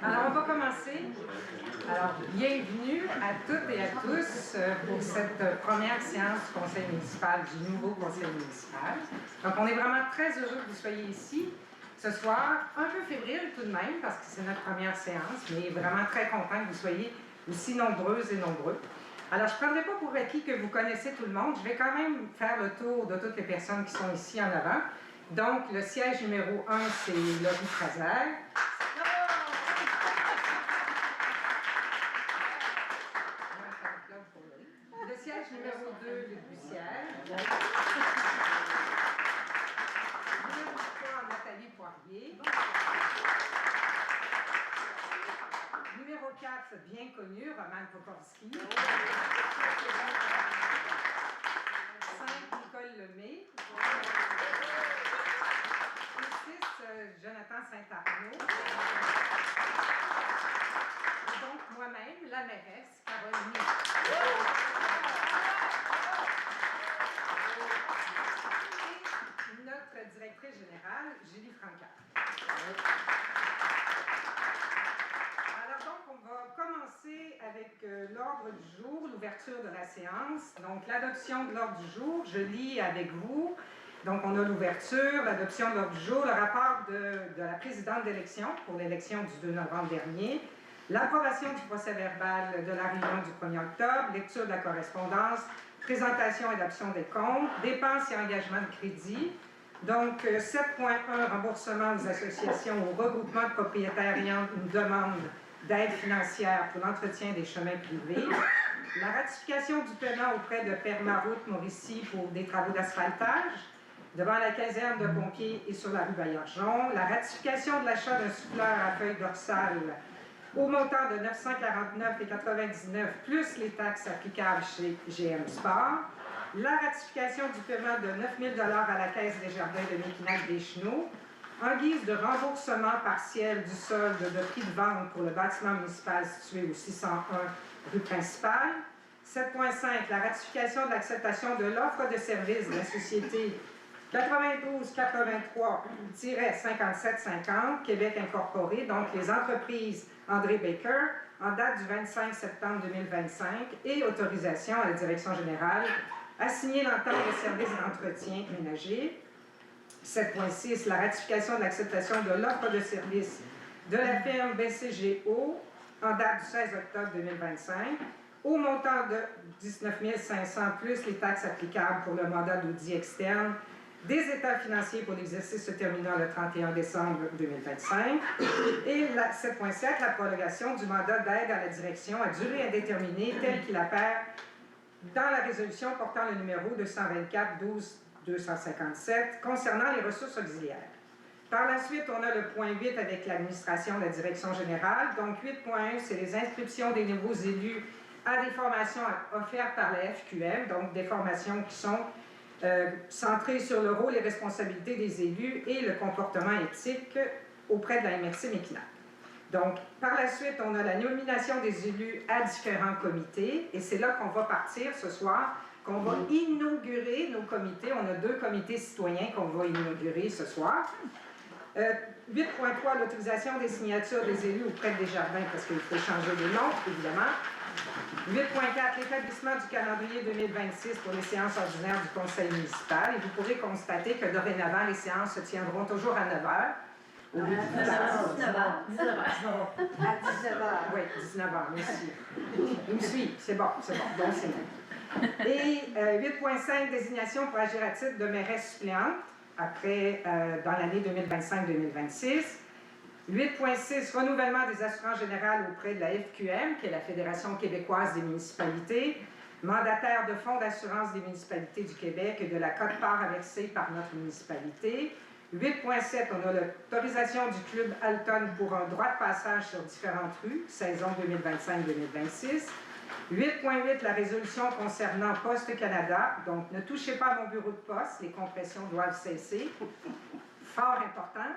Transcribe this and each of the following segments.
Alors, on va commencer. Alors, bienvenue à toutes et à tous pour cette première séance du conseil municipal, du nouveau conseil municipal. Donc, on est vraiment très heureux que vous soyez ici ce soir, un peu fébrile tout de même, parce que c'est notre première séance, mais vraiment très content que vous soyez aussi nombreuses et nombreux. Alors, je ne prendrai pas pour acquis que vous connaissez tout le monde. Je vais quand même faire le tour de toutes les personnes qui sont ici en avant. Donc, le siège numéro 1, c'est Laurie Fraser. Le siège numéro 2, Luc Bussière. Numéro 3, Nathalie Poirier. Numéro 4, bien connu, Roman Pokorski. 5, Nicole Lemay. Et 6, Jonathan Saint-Arnaud. Et donc, moi-même, la mairesse, Caroline. Et notre directrice générale, Julie Franca. Alors donc, on va commencer avec l'ordre du jour, l'ouverture de la séance. Donc, l'adoption de l'ordre du jour, je lis avec vous. Donc, on a l'ouverture, l'adoption de l'ordre du jour, le rapport de la présidente d'élection pour l'élection du 2 novembre dernier, l'approbation du procès-verbal de la réunion du 1er octobre, lecture de la correspondance, présentation et adoption des comptes, dépenses et engagements de crédit. Donc, 7.1, remboursement aux associations, au regroupement de propriétaires ayant une demande d'aide financière pour l'entretien des chemins privés, la ratification du paiement auprès de Permaroute Mauricie pour des travaux d'asphaltage devant la caserne de pompiers et sur la rue Bayarjon, la ratification de l'achat d'un souffleur à feuilles dorsales au montant de 949,99 plus les taxes applicables chez GM Sport, la ratification du paiement de 9 000 à la Caisse des Jardins de Mekinac-des-Chenaux, en guise de remboursement partiel du solde de prix de vente pour le bâtiment municipal situé au 601 rue principale. 7.5, la ratification de l'acceptation de l'offre de service de la société 9283-5750 Québec Incorporé, donc les entreprises André Baker, en date du 25 septembre 2025, et autorisation à la direction générale à signer l'entente de services d'entretien ménager. 7.6, la ratification de l'acceptation de l'offre de service de la firme BCGO en date du 16 octobre 2025 au montant de 19 500 plus les taxes applicables pour le mandat d'audit externe des états financiers pour l'exercice se terminant le 31 décembre 2025. Et 7.7, la prolongation du mandat d'aide à la direction à durée indéterminée tel qu'il apparaît dans la résolution portant le numéro 224-12-257 concernant les ressources auxiliaires. Par la suite, on a le point 8 avec l'administration de la direction générale. Donc 8.1, c'est les inscriptions des nouveaux élus à des formations offertes par la FQM, donc des formations qui sont centrées sur le rôle et responsabilités des élus et le comportement éthique auprès de la MRC Mekinac. Donc, par la suite, on a la nomination des élus à différents comités, et c'est là qu'on va partir ce soir, qu'on va inaugurer nos comités. On a 2 comités citoyens qu'on va inaugurer ce soir. 8.3, l'autorisation des signatures des élus auprès des jardins, parce qu'il faut changer de nom, évidemment. 8.4, l'établissement du calendrier 2026 pour les séances ordinaires du conseil municipal. Et vous pourrez constater que dorénavant, les séances se tiendront toujours à 9h. Au lieu de 19h. À 19h. Oui, 19h, merci. Il me suit, c'est bon, bon signe. Et 8.5, désignation pour agir à titre de mairesse suppléante après, dans l'année 2025-2026. 8.6, renouvellement des assurances générales auprès de la FQM, qui est la Fédération québécoise des municipalités, mandataire de fonds d'assurance des municipalités du Québec et de la quote-part à verser par notre municipalité. 8.7, on a l'autorisation du Club Alton pour un droit de passage sur différentes rues, saison 2025-2026. 8.8, la résolution concernant Poste Canada. Donc, ne touchez pas à mon bureau de poste, les compressions doivent cesser. Fort important.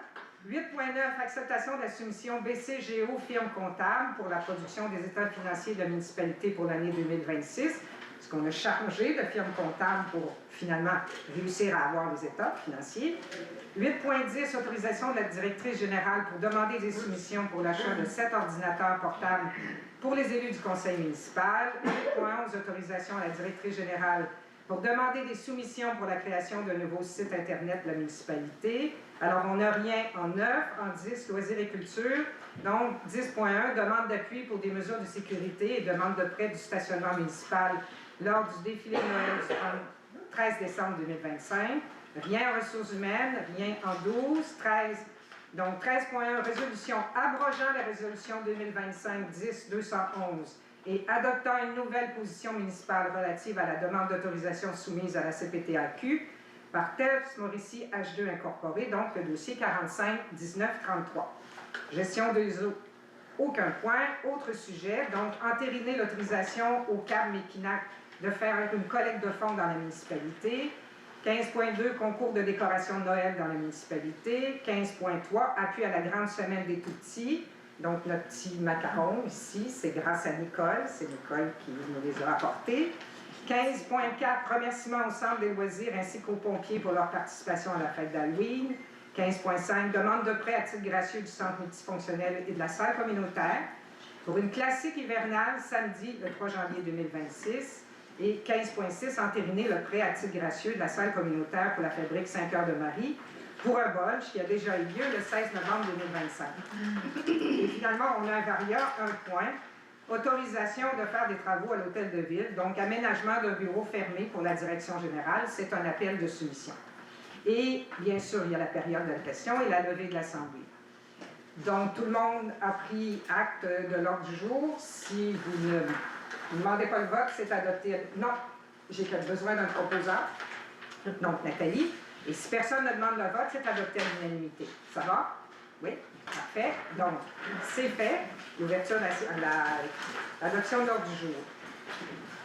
8.9, acceptation de la soumission BCGO firme comptable pour la production des états financiers de la municipalité pour l'année 2026. Parce qu'on a chargé de firmes comptables pour finalement réussir à avoir les états financiers. 8.10, autorisation de la directrice générale pour demander des soumissions pour l'achat de 7 ordinateurs portables pour les élus du conseil municipal. 8.11, autorisation à la directrice générale pour demander des soumissions pour la création d'un nouveau site Internet de la municipalité. Alors, on n'a rien en 9, en 10, loisirs et culture. Donc, 10.1, demande d'appui pour des mesures de sécurité et demande de prêt du stationnement municipal lors du défilé de Noël du 13 décembre 2025. Rien en ressources humaines, rien en 12, 13. Donc, 13.1, résolution abrogeant la résolution 2025-10-211 et adoptant une nouvelle position municipale relative à la demande d'autorisation soumise à la CPTAQ par TELS Mauricie H2 Incorporé, donc le dossier 45-19-33. Gestion des eaux, aucun point. Autre sujet, donc entériner l'autorisation au CAB Mekinac de faire une collecte de fonds dans la municipalité. 15.2, concours de décoration de Noël dans la municipalité. 15.3, appui à la grande semaine des tout-petits. Donc, notre petit macaron ici, c'est grâce à Nicole. C'est Nicole qui nous les a apportés. 15.4, remerciement au Centre des loisirs ainsi qu'aux pompiers pour leur participation à la fête d'Halloween. 15.5, demande de prêt à titre gracieux du Centre multifonctionnel et de la salle communautaire pour une classique hivernale samedi le 3 janvier 2026. Et 15.6, entériner le prêt à titre gracieux de la salle communautaire pour la fabrique 5 heures de Marie pour un bolche qui a déjà eu lieu le 16 novembre 2025. Et finalement, on a un variant, un point. Autorisation de faire des travaux à l'hôtel de ville, donc aménagement d'un bureau fermé pour la direction générale, c'est un appel de soumission. Et bien sûr, il y a la période de la question et la levée de l'Assemblée. Donc, tout le monde a pris acte de l'ordre du jour. Si vous ne demandez pas le vote, c'est adopté. Non, j'ai besoin d'un proposeur. Donc, Nathalie. Et si personne ne demande le vote, c'est adopté à l'unanimité. Ça va? Oui? Parfait. Donc, c'est fait. L'ouverture de l'adoption de l'ordre du jour.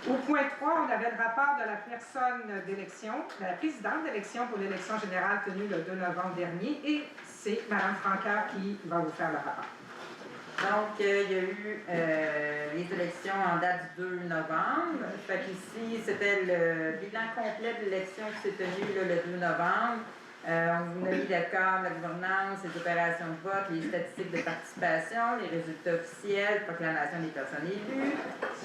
Au point 3, on avait le rapport de la personne d'élection, de la présidente d'élection pour l'élection générale tenue le 2 novembre dernier, et c'est Mme Francaire qui va vous faire le rapport. Donc, il y a eu les élections en date du 2 novembre. Fait qu'ici, c'était le bilan complet de l'élection qui s'est tenue là, le 2 novembre. On vous a mis le cadre, la gouvernance, les opérations de vote, les statistiques de participation, les résultats officiels, proclamation des personnes élues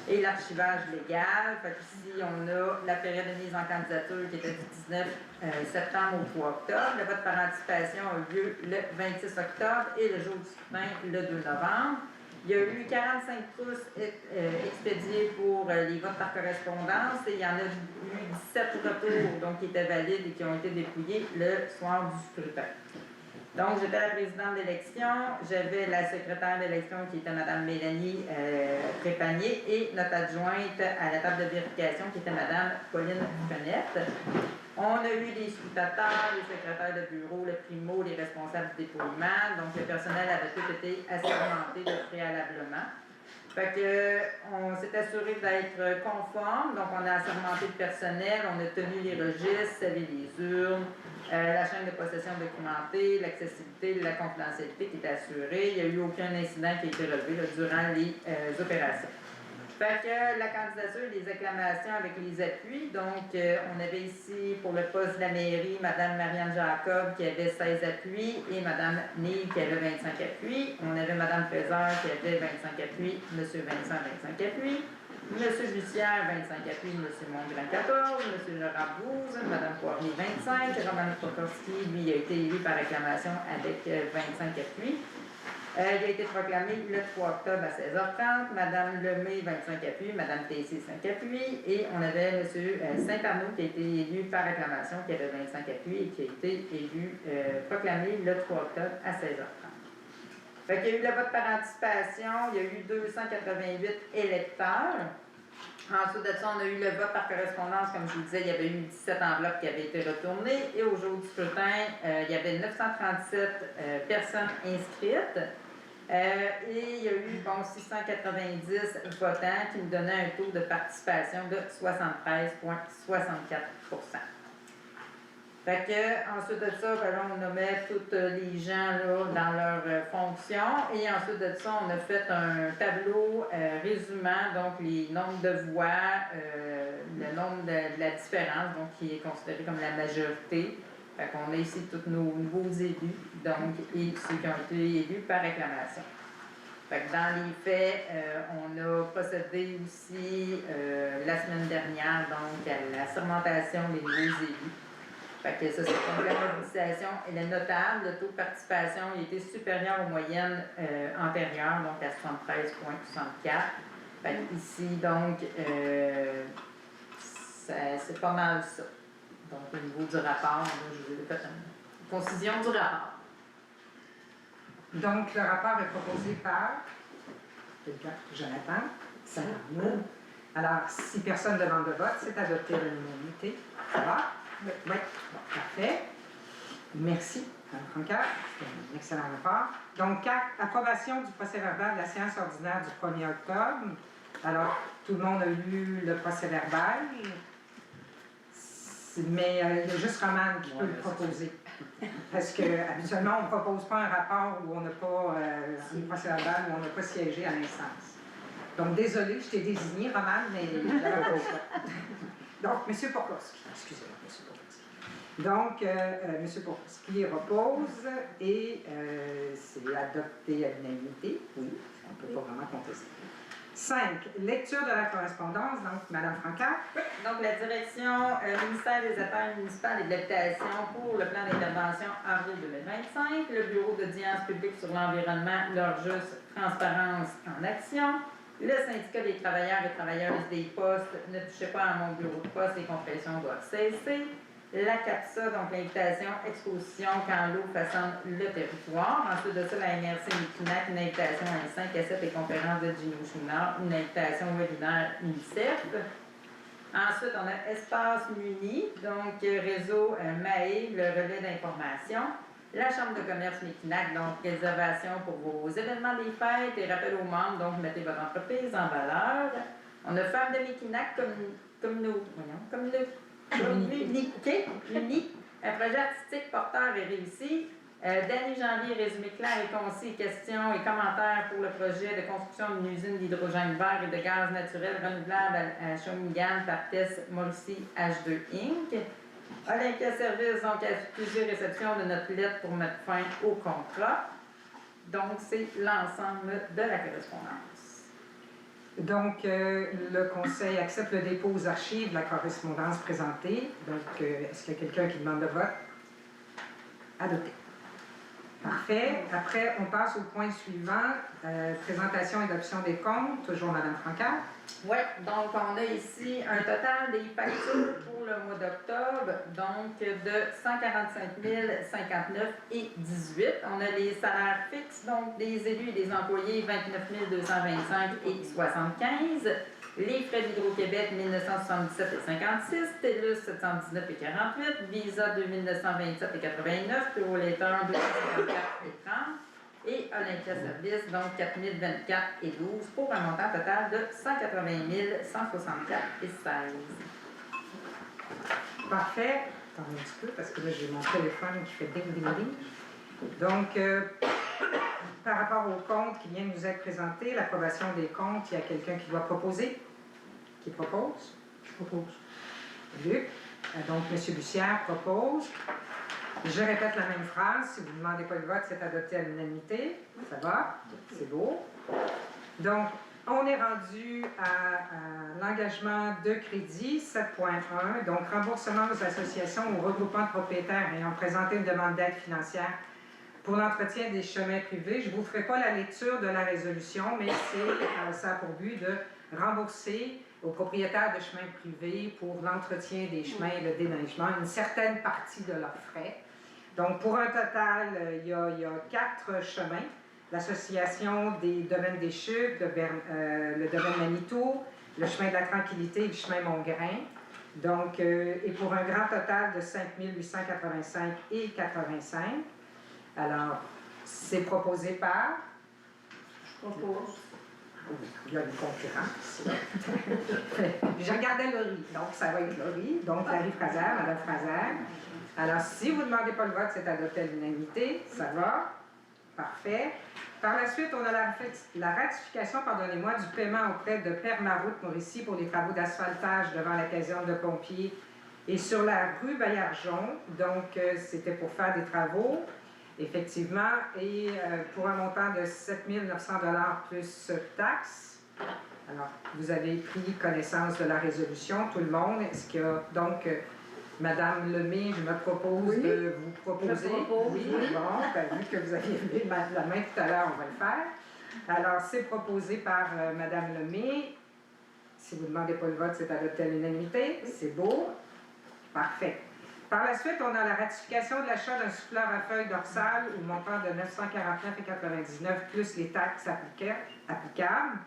et l'archivage légal. Fait qu'ici, on a la période de mise en candidature qui était du 19 septembre au 3 octobre. Le vote par anticipation a eu lieu le 26 octobre et le jour du scrutin le 2 novembre. Il y a eu 45 pouces expédiés pour les votes par correspondance et il y en a eu 17 retours donc, qui étaient valides et qui ont été dépouillés le soir du scrutin. Donc, j'étais la présidente d'élection, j'avais la secrétaire d'élection qui était Mme Mélanie Trépanier et notre adjointe à la table de vérification qui était Mme Pauline Fenette. On a eu les scrutateurs, les secrétaires de bureau, le primo, les responsables du dépouillement. Donc, le personnel avait tout été assermenté préalablement. Fait que, on s'est assuré d'être conforme. Donc, on a assermenté le personnel, on a tenu les registres, scellé les urnes, la chaîne de possession documentée, l'accessibilité, la confidentialité qui est assurée. Il n'y a eu aucun incident qui a été relevé là, durant les opérations. Fait que la candidature et les acclamations avec les appuis, donc on avait ici pour le poste de la mairie, Mme Marianne Jacob qui avait 16 appuis et Mme Neil qui avait 25 appuis. On avait Mme Fézard qui avait 25 appuis, M. Vincent 25 appuis, M. Lucière 25 appuis, M. Mongrain 14, M. Laurent 12, Mme Poirier 25, Roman Pokorski, lui, a été élu par acclamation avec 25 appuis. Il a été proclamé le 3 octobre à 16h30, Mme Lemay, 25 appuis, Mme Tessier, 5 appuis, et on avait M. Saint-Arnaud qui a été élu par acclamation, qui avait 25 appuis et qui a été élu, proclamé le 3 octobre à 16h30. Fait qu'il y a eu le vote par anticipation, il y a eu 288 électeurs. Ensuite de ça, on a eu le vote par correspondance, comme je vous disais, il y avait eu 17 enveloppes qui avaient été retournées. Et au jour du scrutin, il y avait 937 personnes inscrites. Et il y a eu 690 votants qui nous donnaient un taux de participation de 73,64 %. Fait que, ensuite de ça, ben là, on nommait tous les gens là, dans leurs fonctions. Et ensuite de ça, on a fait un tableau résumant donc les nombres de voix, le nombre de la différence, donc qui est considéré comme la majorité. Fait qu'on a ici tous nos nouveaux élus, donc, et ceux qui ont été élus par acclamation. Fait que dans les faits, on a procédé aussi la semaine dernière donc à la sermentation des nouveaux élus. Fait que ça, c'est donc la mobilisation, elle est notable. Le taux de participation il était supérieur aux moyennes antérieures, donc à 73,64. Fait que ici, donc, c'est pas mal ça. Donc, au niveau du rapport, là, je vous ai fait une concision du rapport. Donc, le rapport est proposé par Jonathan. Ça va. Alors, si personne ne demande de vote, c'est adopté à l'unanimité. Ça va? Oui. Bon, parfait. Merci, Mme Francaire. C'est un excellent rapport. Donc, 4, approbation du procès-verbal de la séance ordinaire du 1er octobre. Alors, tout le monde a lu le procès-verbal, mais il y a juste Romane qui peut le proposer. Parce qu'habituellement, on ne propose pas un rapport où on n'a pas un procès-verbal, où on n'a pas siégé à l'instance. Donc, désolé, je t'ai désigné, Romane, mais j'avais pas le choix. Donc, M. Pokowski, excusez-moi, M. Pokowski. Donc, M. Pokowski repose et c'est adopté à l'unanimité. Oui, on ne peut pas vraiment contester. 5. Lecture de la correspondance. Donc, Mme Francaire. Donc, la direction ministère des Affaires municipales et de l'habitation pour le plan d'intervention avril 2025, le bureau d'audience publique sur l'environnement, leur juste transparence en action, le syndicat des travailleurs et travailleuses des postes, ne touchez pas à mon bureau de poste, les compressions doivent cesser. La CAPSA, donc l'invitation, exposition quand l'eau façonne le territoire. Ensuite de ça, la MRC Mekinac, une invitation à 5 à 7 et conférences de Gino Chouinard, une invitation webinaire UNICEF. Ensuite, on a Espace Muni, donc réseau MAE, le relais d'information. La Chambre de commerce Mekinac, donc réservation pour vos événements des fêtes et rappel aux membres, donc mettez votre entreprise en valeur. On a Femmes de Mekinac comme l'unité, un projet artistique porteur et réussi. Danny Janvier, résumé clair et concis, questions et commentaires pour le projet de construction d'une usine d'hydrogène vert et de gaz naturel renouvelable à Shawinigan par Tess Morrissey H2 Inc. Olympia Service, donc, a accusé réception de notre lettre pour mettre fin au contrat. Donc, c'est l'ensemble de la correspondance. Donc, le Conseil accepte le dépôt aux archives de la correspondance présentée. Donc, est-ce qu'il y a quelqu'un qui demande le vote? Adopté. Parfait. Après, on passe au point suivant. Présentation et adoption des comptes. Toujours Mme Francaire. Oui, donc on a ici un total des factures pour le mois d'octobre, donc de 145 059,18. On a les salaires fixes, donc des élus et des employés, 29 225,75. Les frais d'Hydro-Québec, 1977,56. TELUS, 719,48. Visa, 2927,89. Purolator, 254,30. Et Olympia Service, donc 4024,12 pour un montant total de 180 164,16. Parfait. Attendez un petit peu parce que là, j'ai mon téléphone qui fait ding ding ding. Donc, par rapport aux comptes qui viennent nous être présentés, l'approbation des comptes, il y a quelqu'un qui doit proposer? Qui propose? Je propose. Luc. Donc, M. Bussière propose. Je répète la même phrase. Si vous ne demandez pas le vote, c'est adopté à l'unanimité. Ça va? C'est beau. Donc, on est rendu à l'engagement de crédit 7.1. Donc, remboursement aux associations ou regroupements de propriétaires ayant présenté une demande d'aide financière pour l'entretien des chemins privés. Je ne vous ferai pas la lecture de la résolution, mais ça a pour but de rembourser aux propriétaires de chemins privés pour l'entretien des chemins et le déneigement une certaine partie de leurs frais. Donc, pour un total, il y a 4 chemins. L'Association des domaines des Chutes, le domaine Manitou, le chemin de la Tranquillité et le chemin Montgrain. Donc, et pour un grand total de 5 885,85. Alors, c'est proposé par... Je propose. Il y a une concurrence. Je regardais Laurie, donc ça va être Laurie. Donc, Larry Fraser, Mme Fraser. Alors, si vous ne demandez pas le vote, c'est adopté à l'unanimité. Ça va? Parfait. Par la suite, on a la ratification, pardonnez-moi, du paiement auprès de Permaroute Mauricie pour les travaux d'asphaltage devant la caserne de pompiers et sur la rue Baillargeon. Donc, c'était pour faire des travaux, effectivement, et pour un montant de 7 900 $ plus taxes. Alors, vous avez pris connaissance de la résolution, tout le monde. Est-ce qu'il y a donc... Madame Lemay, je me propose de vous proposer. Oui. Bon, vu que vous aviez levé la main tout à l'heure, on va le faire. Alors, c'est proposé par Madame Lemay. Si vous ne demandez pas le vote, c'est adopté à l'unanimité. C'est beau. Parfait. Par la suite, on a la ratification de l'achat d'un souffleur à feuilles dorsales au montant de 949,99 plus les taxes applicables.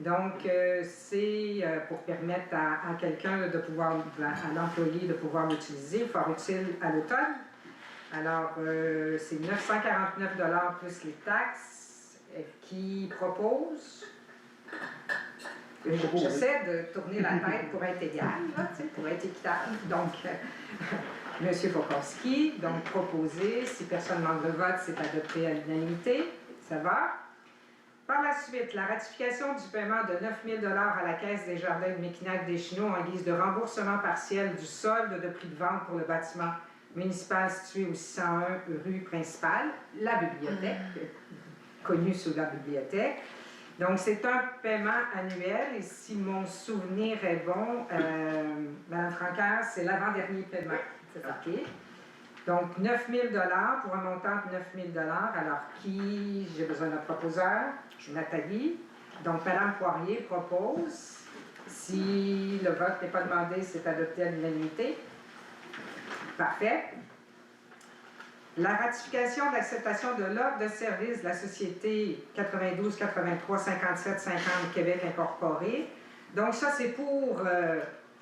Donc, c'est pour permettre à quelqu'un de pouvoir, à l'employé de pouvoir l'utiliser, fort utile à l'automne. Alors, c'est 949 $ plus les taxes qui propose. J'essaie de tourner la tête pour être égal, là, pour être équitable. Donc, M. Pokorski, donc proposé. Si personne ne demande le vote, c'est adopté à l'unanimité. Ça va? Par la suite, la ratification du paiement de 9 000 $ à la Caisse des Jardins de Mekinac-Deschenaux en guise de remboursement partiel du solde de prix de vente pour le bâtiment municipal situé au 601 rue principale, la bibliothèque, connue sous la bibliothèque. Donc, c'est un paiement annuel et si mon souvenir est bon, Mme Francaire, c'est l'avant-dernier paiement. C'est ça. OK. Donc, 9 000 $ pour un montant de 9 000 $. Alors, qui? J'ai besoin d'un proposeur. Nathalie. Donc, Mme Poirier propose. Si le vote n'est pas demandé, c'est adopté à l'unanimité. Parfait. La ratification de l'acceptation de l'ordre de service de la Société 92 83 57 50 Québec Incorporée. Donc, ça, c'est pour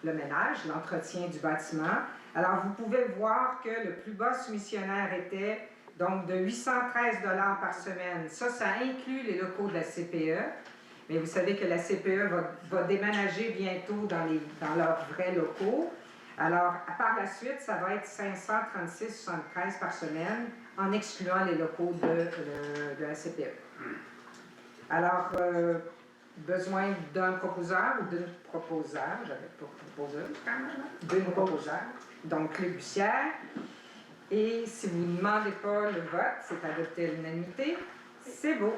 le ménage, l'entretien du bâtiment. Alors, vous pouvez voir que le plus bas soumissionnaire était donc de 813 $ par semaine. Ça inclut les locaux de la CPE. Mais vous savez que la CPE va déménager bientôt dans leurs vrais locaux. Alors, par la suite, ça va être 536,73 par semaine en excluant les locaux de la CPE. Alors, besoin d'un proposeur ou d'une proposeur, j'avais pas proposeuse quand même, d'une proposeur, donc Luc Bussière. Et si vous ne demandez pas le vote, c'est adopté à l'unanimité. C'est beau.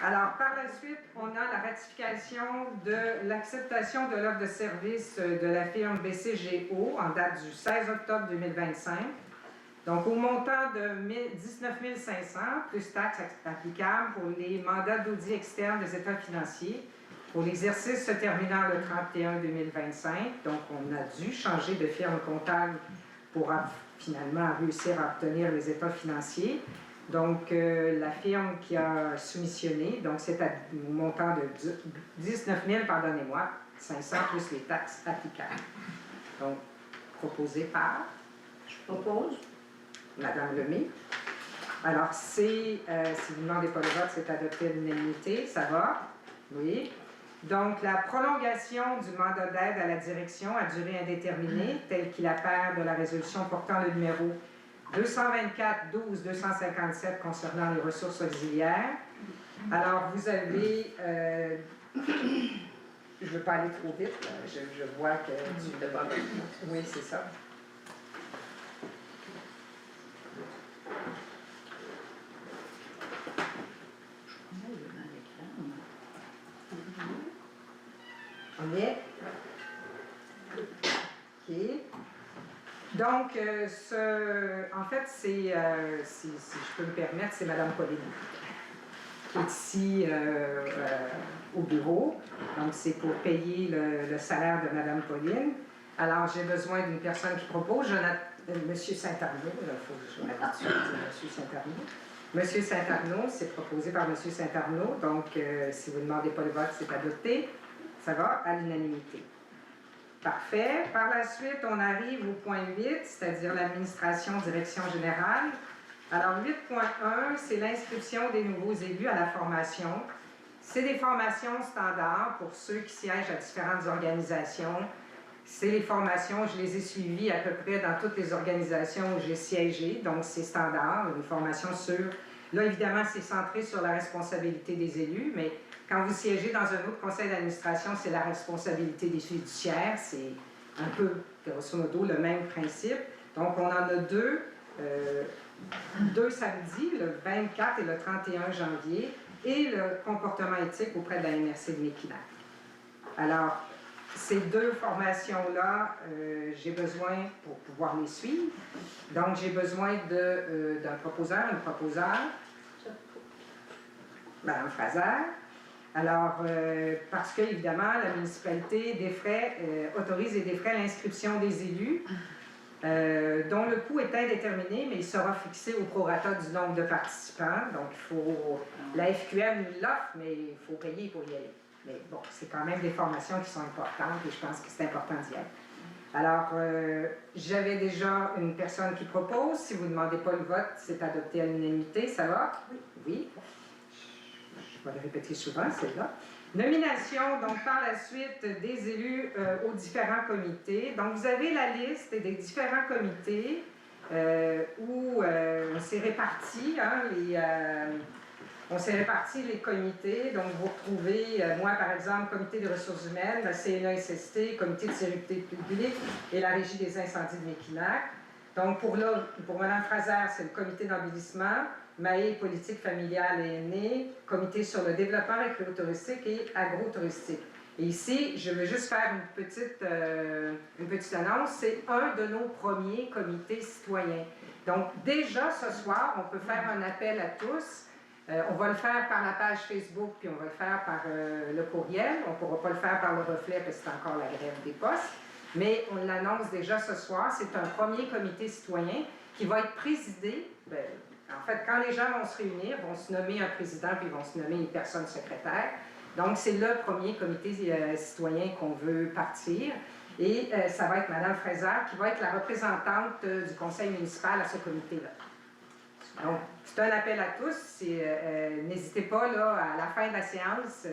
Alors, par la suite, on a la ratification de l'acceptation de l'offre de service de la firme BCGO en date du 16 octobre 2025. Donc, au montant de 19 500 plus taxes applicables pour les mandats d'audit externe des états financiers pour l'exercice se terminant le 31-2025. Donc, on a dû changer de firme comptable pour finalement réussir à obtenir les états financiers. Donc, la firme qui a soumissionné, donc c'est à un montant de 19 000, pardonnez-moi, 500 plus les taxes applicables. Donc, proposé par... Je propose. Madame Lemay. Alors, si vous ne demandez pas le vote, c'est adopté à l'unanimité. Ça va? Oui. Donc, la prolongation du mandat d'aide à la direction à durée indéterminée, tel qu'il apparaît de la résolution portant le numéro 224-12-257 concernant les ressources auxiliaires. Alors, vous avez... je ne veux pas aller trop vite, là. Je vois que tu te demandes. Oui, c'est ça. On y est? OK. Donc, en fait, si je peux me permettre, c'est Mme Pauline qui est ici au bureau. Donc, c'est pour payer le salaire de Mme Pauline. Alors, j'ai besoin d'une personne qui propose. M. Saint-Arnaud, il faut que je m'habitue à dire M. Saint-Arnaud. M. Saint-Arnaud, c'est proposé par M. Saint-Arnaud. Donc, si vous ne demandez pas le vote, c'est adopté. Ça va à l'unanimité. Parfait. Par la suite, on arrive au point 8, c'est-à-dire l'administration direction générale. Alors, 8.1, c'est l'inscription des nouveaux élus à la formation. C'est des formations standards pour ceux qui siègent à différentes organisations. C'est les formations, je les ai suivies à peu près dans toutes les organisations où j'ai siégé, donc c'est standard, une formation sur... Là, évidemment, c'est centré sur la responsabilité des élus, mais quand vous siégez dans un autre conseil d'administration, c'est la responsabilité des fiduciaires, c'est un peu, grosso modo, le même principe. Donc, on en a deux samedis, le 24 et le 31 janvier, et le comportement éthique auprès de la MRC de Mekinac. Alors, ces deux formations-là, j'ai besoin pour pouvoir les suivre. Donc, j'ai besoin d'un proposeur, une proposeur, Mme Fraser. Alors, parce que, évidemment, la municipalité autorise et défraie l'inscription des élus, dont le coût est indéterminé, mais il sera fixé au prorata du nombre de participants. Donc, la FQM nous l'offre, mais il faut payer pour y aller. Mais bon, c'est quand même des formations qui sont importantes et je pense que c'est important d'y aller. Alors, j'avais déjà une personne qui propose. Si vous ne demandez pas le vote, c'est adopté à l'unanimité. Ça va? Oui. Je vais le répéter souvent, celle-là. Nomination, donc par la suite, des élus aux différents comités. Donc, vous avez la liste des différents comités où on s'est répartis, on s'est réparti les comités. Donc, vous retrouvez, moi, par exemple, comité des ressources humaines, la CNA-SST, comité de sécurité publique et la régie des incendies de Mekinac. Donc, pour Mme Fraser, c'est le comité d'embellissement. Maé, politique familiale et aînée, comité sur le développement récréotouristique et agro-touristique. Et ici, je veux juste faire une petite annonce, c'est un de nos premiers comités citoyens. Donc, déjà ce soir, on peut faire un appel à tous. On va le faire par la page Facebook, puis on va le faire par le courriel. On ne pourra pas le faire par le reflet, parce que c'est encore la grève des postes. Mais on l'annonce déjà ce soir. C'est un premier comité citoyen qui va être présidé... En fait, quand les gens vont se réunir, vont se nommer un président puis vont se nommer une personne secrétaire. Donc, c'est le premier comité citoyen qu'on veut partir. Et ça va être Mme Fraser qui va être la représentante du conseil municipal à ce comité-là. Donc, c'est un appel à tous. N'hésitez pas, là, à la fin de la séance,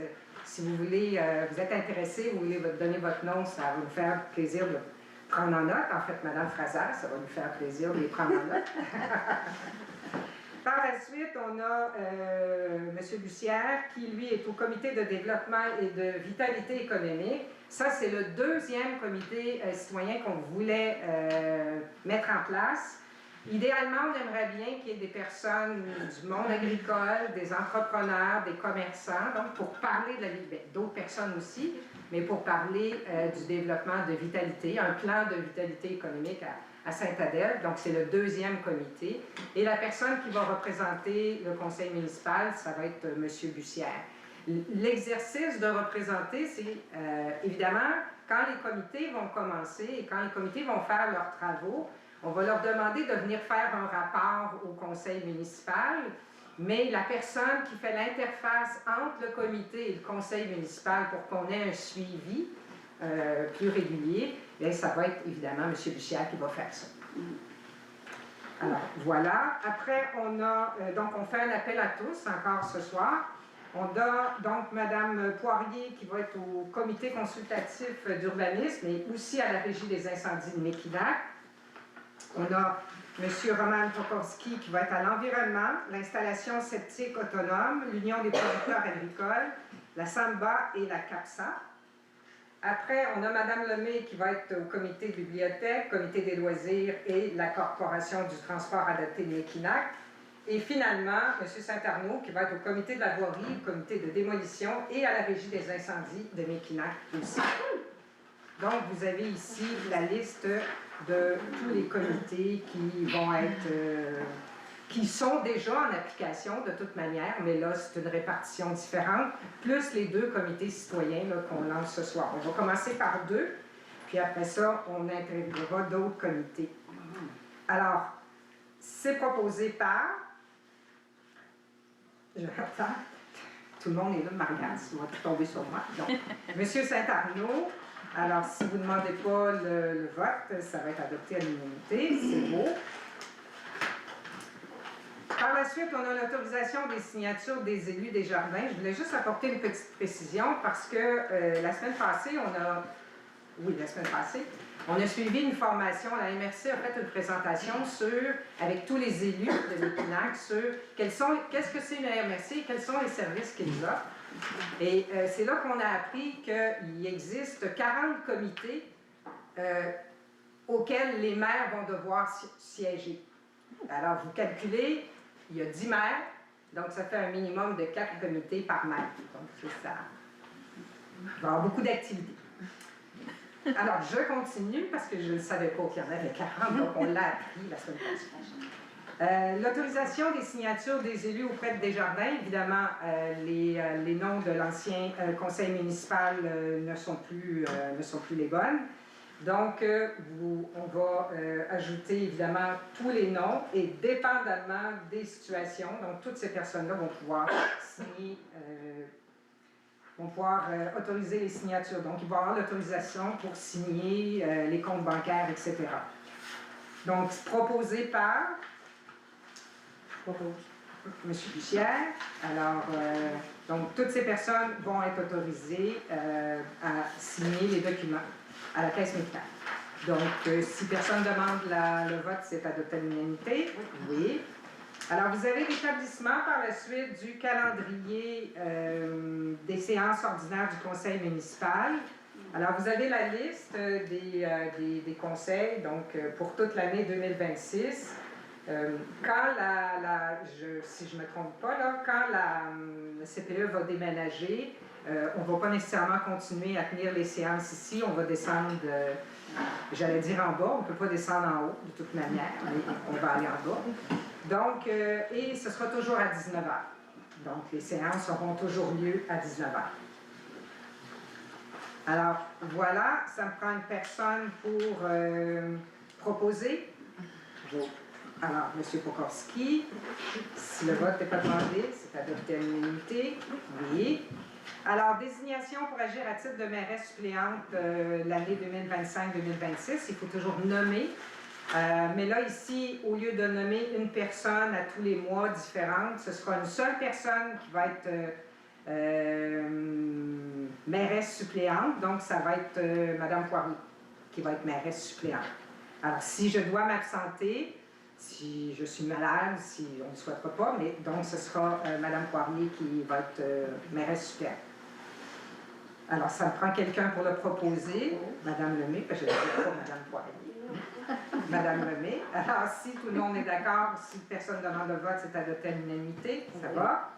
si vous voulez, vous êtes intéressé, vous voulez donner votre nom, ça va vous faire plaisir de prendre en note. En fait, Mme Fraser, ça va nous faire plaisir de les prendre en note. Par la suite, on a M. Bussière, qui, lui, est au comité de développement et de vitalité économique. Ça, c'est le deuxième comité citoyen qu'on voulait mettre en place. Idéalement, on aimerait bien qu'il y ait des personnes du monde agricole, des entrepreneurs, des commerçants, donc pour parler de la vie, d'autres personnes aussi, mais pour parler du développement de vitalité, un plan de vitalité économique à Sainte-Adèle, donc c'est le deuxième comité. Et la personne qui va représenter le conseil municipal, ça va être M. Bussière. L'exercice de représenter, c'est évidemment, quand les comités vont commencer et quand les comités vont faire leurs travaux, on va leur demander de venir faire un rapport au conseil municipal, mais la personne qui fait l'interface entre le comité et le conseil municipal pour qu'on ait un suivi plus régulier, bien, ça va être évidemment M. Bussière qui va faire ça. Alors, voilà. Après, donc on fait un appel à tous encore ce soir. On a donc Mme Poirier qui va être au comité consultatif d'urbanisme et aussi à la régie des incendies de Mekinac. On a M. Roman Pokorski qui va être à l'environnement, l'installation septique autonome, l'Union des producteurs agricoles, la SAMBA et la CAPSA. Après, on a Mme Lemay qui va être au comité de bibliothèque, comité des loisirs et la corporation du transport adapté de Mekinac. Et finalement, M. Saint-Arnaud qui va être au comité de la voirie, comité de démolition et à la régie des incendies de Mekinac aussi. Donc, vous avez ici la liste de tous les comités qui vont être, qui sont déjà en application de toute manière, mais là, c'est une répartition différente, plus les deux comités citoyens qu'on lance ce soir. On va commencer par deux, puis après ça, on intégrera d'autres comités. Alors, c'est proposé par... Tout le monde est là, Marianne, ça va tout tomber sur moi. Donc, M. Saint-Arnaud, alors si vous ne demandez pas le vote, ça va être adopté à l'unanimité, c'est beau. Par la suite, on a l'autorisation des signatures des élus des jardins. Je voulais juste apporter une petite précision parce que la semaine passée, on a Oui, la semaine passée. On a suivi une formation, la MRC a fait une présentation avec tous les élus de l'Épinac sur qu'est-ce que c'est une MRC et quels sont les services qu'ils offrent. Et c'est là qu'on a appris qu'il existe 40 comités auxquels les maires vont devoir siéger. Alors, vous calculez, il y a 10 maires, donc ça fait un minimum de 4 comités par maire. Donc, c'est ça. Il va y avoir beaucoup d'activités. Alors, je continue parce que je ne savais pas qu'il y en avait 40, donc on l'a appris la semaine passée. L'autorisation des signatures des élus auprès de Desjardins, évidemment, les noms de l'ancien conseil municipal ne sont plus les bonnes. Donc, on va ajouter évidemment tous les noms et dépendamment des situations, donc toutes ces personnes-là vont pouvoir signer, vont pouvoir autoriser les signatures. Donc, il va y avoir l'autorisation pour signer les comptes bancaires, etc. Donc, proposé par M. Bussière. Alors, donc, toutes ces personnes vont être autorisées à signer les documents à la caisse militaire. Donc, si personne demande le vote, c'est adopté à l'unanimité. Oui. Alors, vous avez l'établissement par la suite du calendrier des séances ordinaires du conseil municipal. Alors, vous avez la liste des conseils, donc pour toute l'année 2026. Quand si je ne me trompe pas, là, quand la CPE va déménager, on ne va pas nécessairement continuer à tenir les séances ici, on va descendre, j'allais dire en bas, on ne peut pas descendre en haut de toute manière, mais on va aller en bas. Donc, et ce sera toujours à 19h. Donc, les séances auront toujours lieu à 19h. Alors, voilà, ça me prend une personne pour proposer. Alors, M. Pokorski, si le vote n'est pas demandé, c'est adopté à l'unanimité. Oui. Alors, désignation pour agir à titre de mairesse suppléante l'année 2025-2026, il faut toujours nommer. Mais là, ici, au lieu de nommer une personne à tous les mois différente, ce sera une seule personne qui va être mairesse suppléante. Donc, ça va être Mme Poirier qui va être mairesse suppléante. Alors, si je dois m'absenter, si je suis malade, si on ne souhaitera pas, mais donc ce sera Mme Poirier qui va être mairesse suppléante. Alors, ça me prend quelqu'un pour le proposer. Mme Lemay, parce que je ne dis pas Mme Poirier. Mme Lemay. Alors, si tout le monde est d'accord, si personne ne demande le vote, c'est adopté à l'unanimité. Ça va.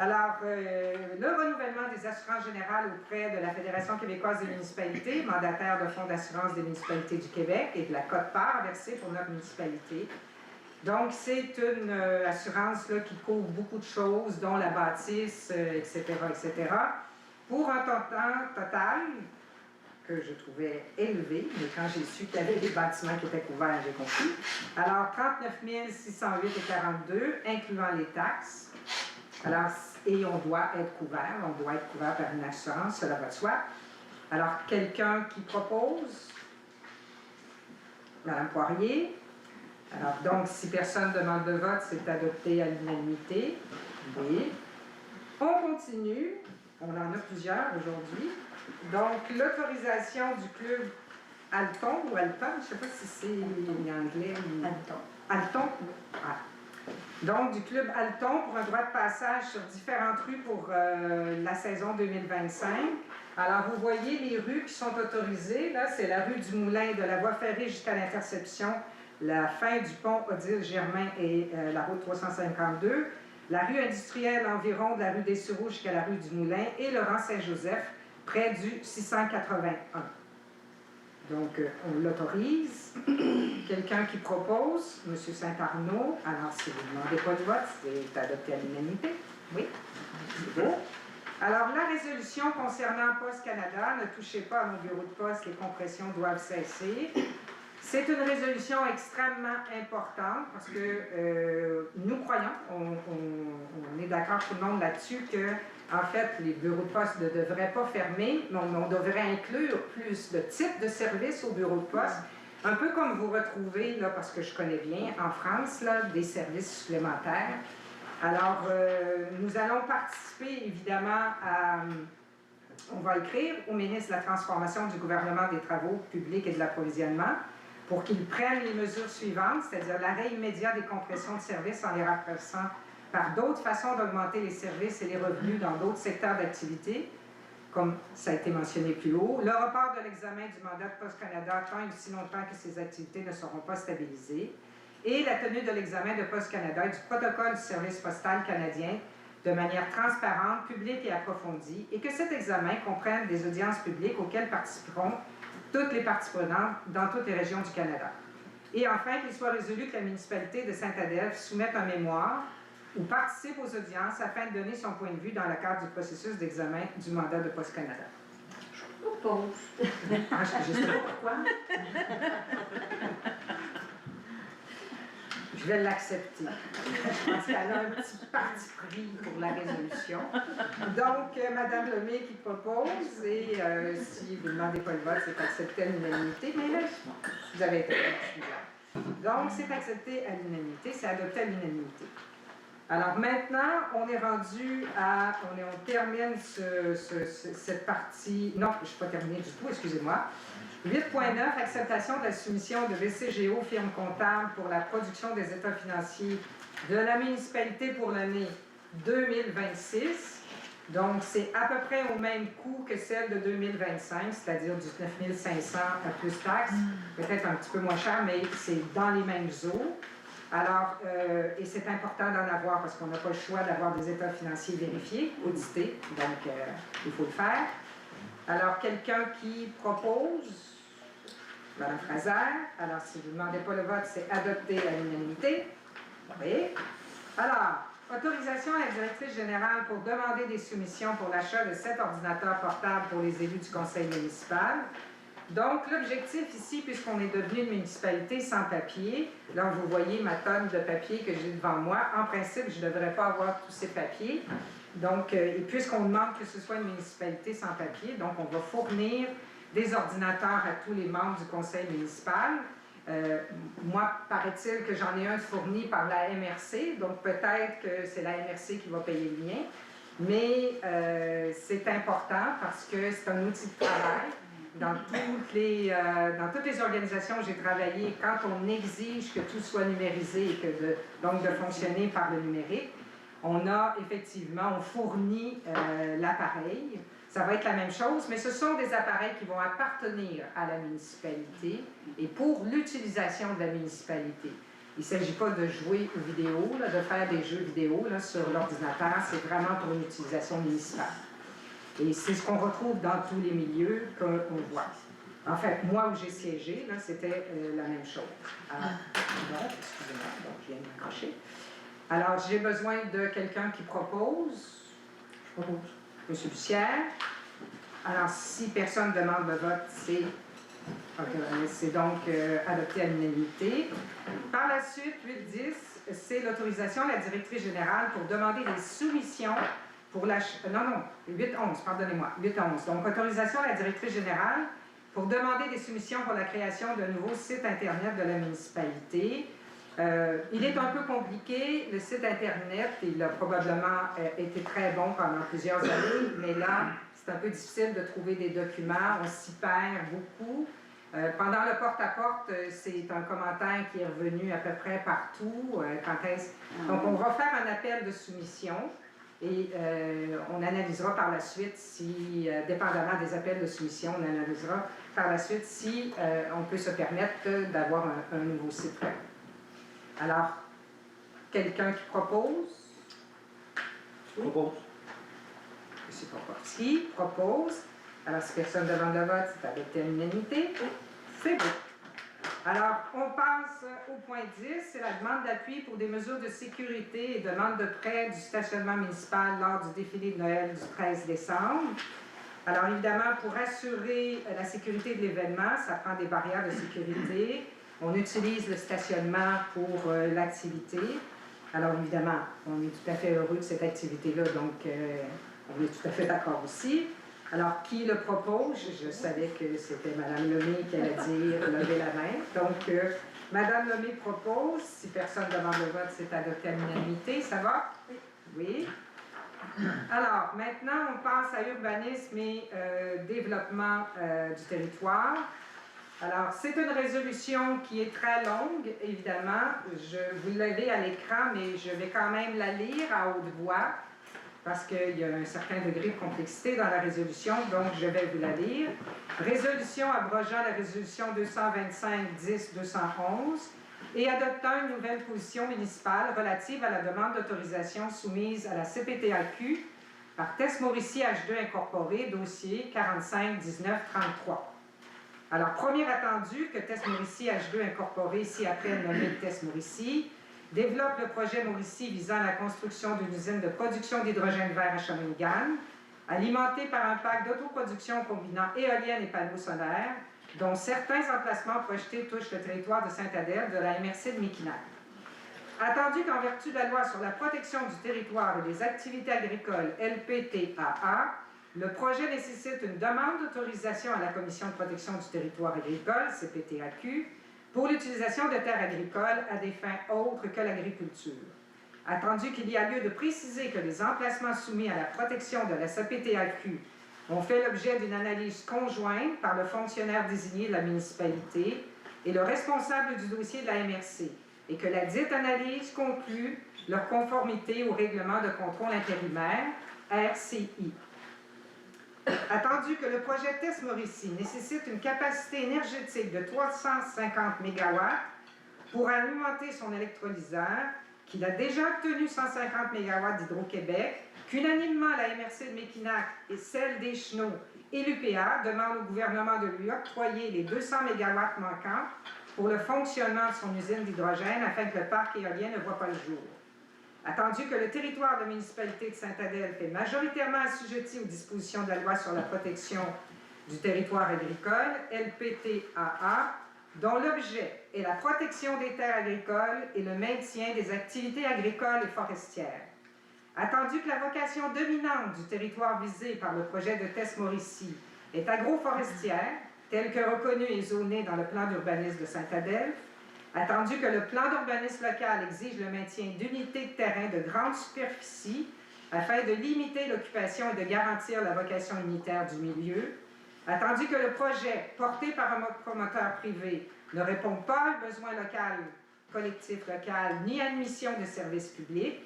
Alors, le renouvellement des assurances générales auprès de la Fédération québécoise des municipalités, mandataire de Fonds d'assurance des municipalités du Québec et de la quote-part versée pour notre municipalité. Donc, c'est une assurance là, qui couvre beaucoup de choses, dont la bâtisse, etc., etc., pour un total que je trouvais élevé, mais quand j'ai su qu'il y avait des bâtiments qui étaient couverts, j'ai compris. Alors, 39 608,42, incluant les taxes. Alors, et on doit être couvert par une assurance, cela va de soi. Alors, quelqu'un qui propose? Mme Poirier. Alors, donc, si personne ne demande de vote, c'est adopté à l'unanimité. Oui. On continue. On en a plusieurs aujourd'hui. Donc, l'autorisation du club Alton ou Alton, je ne sais pas si c'est anglais ou... Alton. Ah. Donc, du club Alton pour un droit de passage sur différentes rues pour la saison 2025. Alors, vous voyez les rues qui sont autorisées. Là, c'est la rue du Moulin de la voie ferrée jusqu'à l'interception, la fin du pont Odile-Germain et la route 352, la rue industrielle environ de la rue des Sureaux jusqu'à la rue du Moulin et Laurent-Saint-Joseph près du 681. Donc, on l'autorise. Quelqu'un qui propose, M. Saint-Arnaud. Alors, si vous ne demandez pas de vote, c'est adopté à l'unanimité. Oui, c'est beau. Alors, la résolution concernant Poste Canada, ne touchez pas à mon bureau de poste, les compressions doivent cesser. C'est une résolution extrêmement importante parce que nous croyons, on est d'accord tout le monde là-dessus, que en fait, les bureaux de poste ne devraient pas fermer, mais on devrait inclure plus de types de services aux bureaux de poste. Un peu comme vous retrouvez, là, parce que je connais bien, en France, là, des services supplémentaires. Alors, nous allons participer évidemment à on va écrire au ministre de la Transformation du gouvernement des travaux publics et de l'approvisionnement pour qu'il prenne les mesures suivantes, c'est-à-dire l'arrêt immédiat des compressions de services en les remplaçant par d'autres façons d'augmenter les services et les revenus dans d'autres secteurs d'activité, comme ça a été mentionné plus haut, le report de l'examen du mandat de Poste Canada tant et aussi longtemps que ces activités ne seront pas stabilisées, et la tenue de l'examen de Poste Canada et du protocole du service postal canadien de manière transparente, publique et approfondie, et que cet examen comprenne des audiences publiques auxquelles participeront toutes les parties prenantes dans toutes les régions du Canada. Et enfin, qu'il soit résolu que la municipalité de Sainte-Adèle soumette un mémoire ou participe aux audiences afin de donner son point de vue dans le cadre du processus d'examen du mandat de Poste Canada. Je propose. Ah, je ne sais pas pourquoi. Je vais l'accepter. Je pense qu'elle a un petit parti pris pour la résolution. Donc, Mme Lemay qui propose, et si vous ne demandez pas le vote, c'est accepté à l'unanimité, mais là, vous avez été suivant. Donc, c'est accepté à l'unanimité, c'est adopté à l'unanimité. Alors maintenant, on est rendu à... On termine cette partie... Non, je ne suis pas terminée du tout, excusez-moi. 8.9, acceptation de la soumission de VCGO, firme comptable, pour la production des états financiers de la municipalité pour l'année 2026. Donc, c'est à peu près au même coût que celle de 2025, c'est-à-dire du 9 500 à plus taxes, peut-être un petit peu moins cher, mais c'est dans les mêmes eaux. Alors, et c'est important d'en avoir parce qu'on n'a pas le choix d'avoir des états financiers vérifiés, audités, donc il faut le faire. Alors, quelqu'un qui propose, Mme Fraser, alors si vous ne demandez pas le vote, c'est adopté à l'unanimité. Oui. Alors, autorisation à la directrice générale pour demander des soumissions pour l'achat de 7 ordinateurs portables pour les élus du conseil municipal. Donc, l'objectif ici, puisqu'on est devenu une municipalité sans papier, là, vous voyez ma tonne de papier que j'ai devant moi. En principe, je ne devrais pas avoir tous ces papiers. Donc, et puisqu'on demande que ce soit une municipalité sans papier, donc on va fournir des ordinateurs à tous les membres du conseil municipal. Moi, paraît-il que j'en ai un fourni par la MRC, donc peut-être que c'est la MRC qui va payer le mien. Mais c'est important parce que c'est un outil de travail. Dans toutes les organisations où j'ai travaillé, quand on exige que tout soit numérisé et que donc de fonctionner par le numérique, on fournit l'appareil. Ça va être la même chose, mais ce sont des appareils qui vont appartenir à la municipalité et pour l'utilisation de la municipalité. Il ne s'agit pas de jouer aux vidéos, là, de faire des jeux vidéo là, sur l'ordinateur, c'est vraiment pour une utilisation municipale. Et c'est ce qu'on retrouve dans tous les milieux qu'on voit. En fait, moi où j'ai siégé, là, c'était la même chose. Alors, excusez-moi, donc je viens de m'accrocher. Alors, j'ai besoin de quelqu'un qui propose. Je propose. M. Bussière. Alors, si personne ne demande le vote, c'est donc adopté à l'unanimité. Par la suite, 8.10, c'est l'autorisation à la directrice générale pour demander des soumissions pour l'achat... Non, 8.11, pardonnez-moi. 8.11. Donc, autorisation à la directrice générale pour demander des soumissions pour la création d'un nouveau site Internet de la municipalité. Il est un peu compliqué, le site Internet, il a probablement été très bon pendant plusieurs années, mais là, c'est un peu difficile de trouver des documents, on s'y perd beaucoup. Pendant le porte-à-porte, c'est un commentaire qui est revenu à peu près partout. Donc, on va faire un appel de soumission et on analysera par la suite si, dépendamment des appels de soumission, on analysera par la suite si on peut se permettre d'avoir un nouveau site web. Alors, quelqu'un qui propose? Propose. M. Popovski propose. Alors, si personne ne demande le vote, c'est adopté à l'unanimité. C'est beau. Alors, on passe au point 10, c'est la demande d'appui pour des mesures de sécurité et demande de prêt du stationnement municipal lors du défilé de Noël du 13 décembre. Alors, évidemment, pour assurer la sécurité de l'événement, ça prend des barrières de sécurité. On utilise le stationnement pour l'activité. Alors, évidemment, on est tout à fait heureux de cette activité-là, donc on est tout à fait d'accord aussi. Alors, qui le propose? Je savais que c'était Mme Lemay qui allait dire « lever la main ». Donc, Mme Lemay propose. Si personne ne demande le vote, c'est adopté à l'unanimité. Ça va? Oui. Alors, maintenant, on passe à urbanisme et développement du territoire. Alors, c'est une résolution qui est très longue, évidemment. Vous l'avez à l'écran, mais je vais quand même la lire à haute voix parce qu'il y a un certain degré de complexité dans la résolution, donc je vais vous la lire. Résolution abrogeant la résolution 225-10-211 et adoptant une nouvelle position municipale relative à la demande d'autorisation soumise à la CPTAQ par Tess Mauricie H2 Incorporé, dossier 45-19-33. Alors, premier attendu que Tess Mauricie H2 Incorporé, ici après nommé Tess Mauricie, développe le projet Mauricie visant la construction d'une usine de production d'hydrogène vert à Shawinigan, alimentée par un parc d'autoproduction combinant éoliennes et panneaux solaires, dont certains emplacements projetés touchent le territoire de Sainte-Adèle de la MRC de Mekinac. Attendu qu'en vertu de la loi sur la protection du territoire et des activités agricoles LPTAA, le projet nécessite une demande d'autorisation à la Commission de protection du territoire agricole, CPTAQ, pour l'utilisation de terres agricoles à des fins autres que l'agriculture. Attendu qu'il y a lieu de préciser que les emplacements soumis à la protection de la CPTAQ ont fait l'objet d'une analyse conjointe par le fonctionnaire désigné de la municipalité et le responsable du dossier de la MRC, et que la dite analyse conclut leur conformité au règlement de contrôle intérimaire, RCI. Attendu que le projet Tess Mauricie nécessite une capacité énergétique de 350 MW pour alimenter son électrolyseur, qu'il a déjà obtenu 150 MW d'Hydro-Québec, qu'unanimement la MRC de Mekinac et celle des Chenaux et l'UPA demandent au gouvernement de lui octroyer les 200 MW manquants pour le fonctionnement de son usine d'hydrogène afin que le parc éolien ne voit pas le jour. Attendu que le territoire de la municipalité de Sainte-Adèle est majoritairement assujetti aux dispositions de la loi sur la protection du territoire agricole, LPTAA, dont l'objet est la protection des terres agricoles et le maintien des activités agricoles et forestières. Attendu que la vocation dominante du territoire visé par le projet de Tess Mauricie est agroforestière, telle que reconnue et zonée dans le plan d'urbanisme de Sainte-Adèle, attendu que le plan d'urbanisme local exige le maintien d'unités de terrain de grande superficie afin de limiter l'occupation et de garantir la vocation unitaire du milieu, attendu que le projet, porté par un promoteur privé, ne répond pas aux besoins collectifs local, ni à une mission de service public,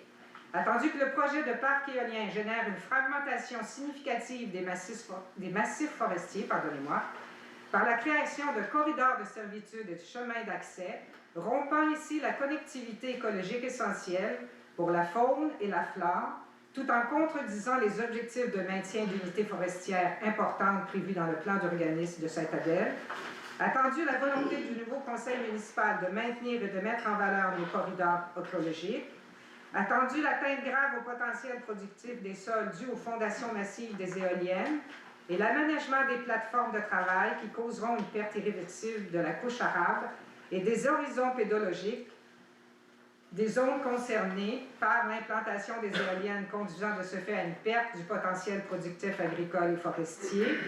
attendu que le projet de parc éolien génère une fragmentation significative des massifs forestiers, par la création de corridors de servitude et de chemins d'accès, rompant ici la connectivité écologique essentielle pour la faune et la flore, tout en contredisant les objectifs de maintien d'unités forestières importantes prévus dans le plan d'urbanisme de Sainte-Adèle, attendu la volonté du nouveau conseil municipal de maintenir et de mettre en valeur les corridors écologiques, attendu l'atteinte grave au potentiel productif des sols dû aux fondations massives des éoliennes et l'aménagement des plateformes de travail qui causeront une perte irréversible de la couche arabe et des horizons pédologiques des zones concernées par l'implantation des éoliennes conduisant de ce fait à une perte du potentiel productif agricole et forestier.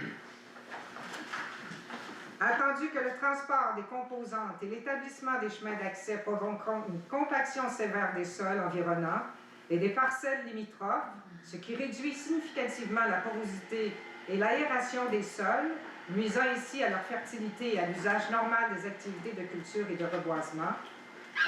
Attendu que le transport des composantes et l'établissement des chemins d'accès provoqueront une compaction sévère des sols environnants et des parcelles limitrophes, ce qui réduit significativement la porosité et l'aération des sols, nuisant ici à leur fertilité et à l'usage normal des activités de culture et de reboisement.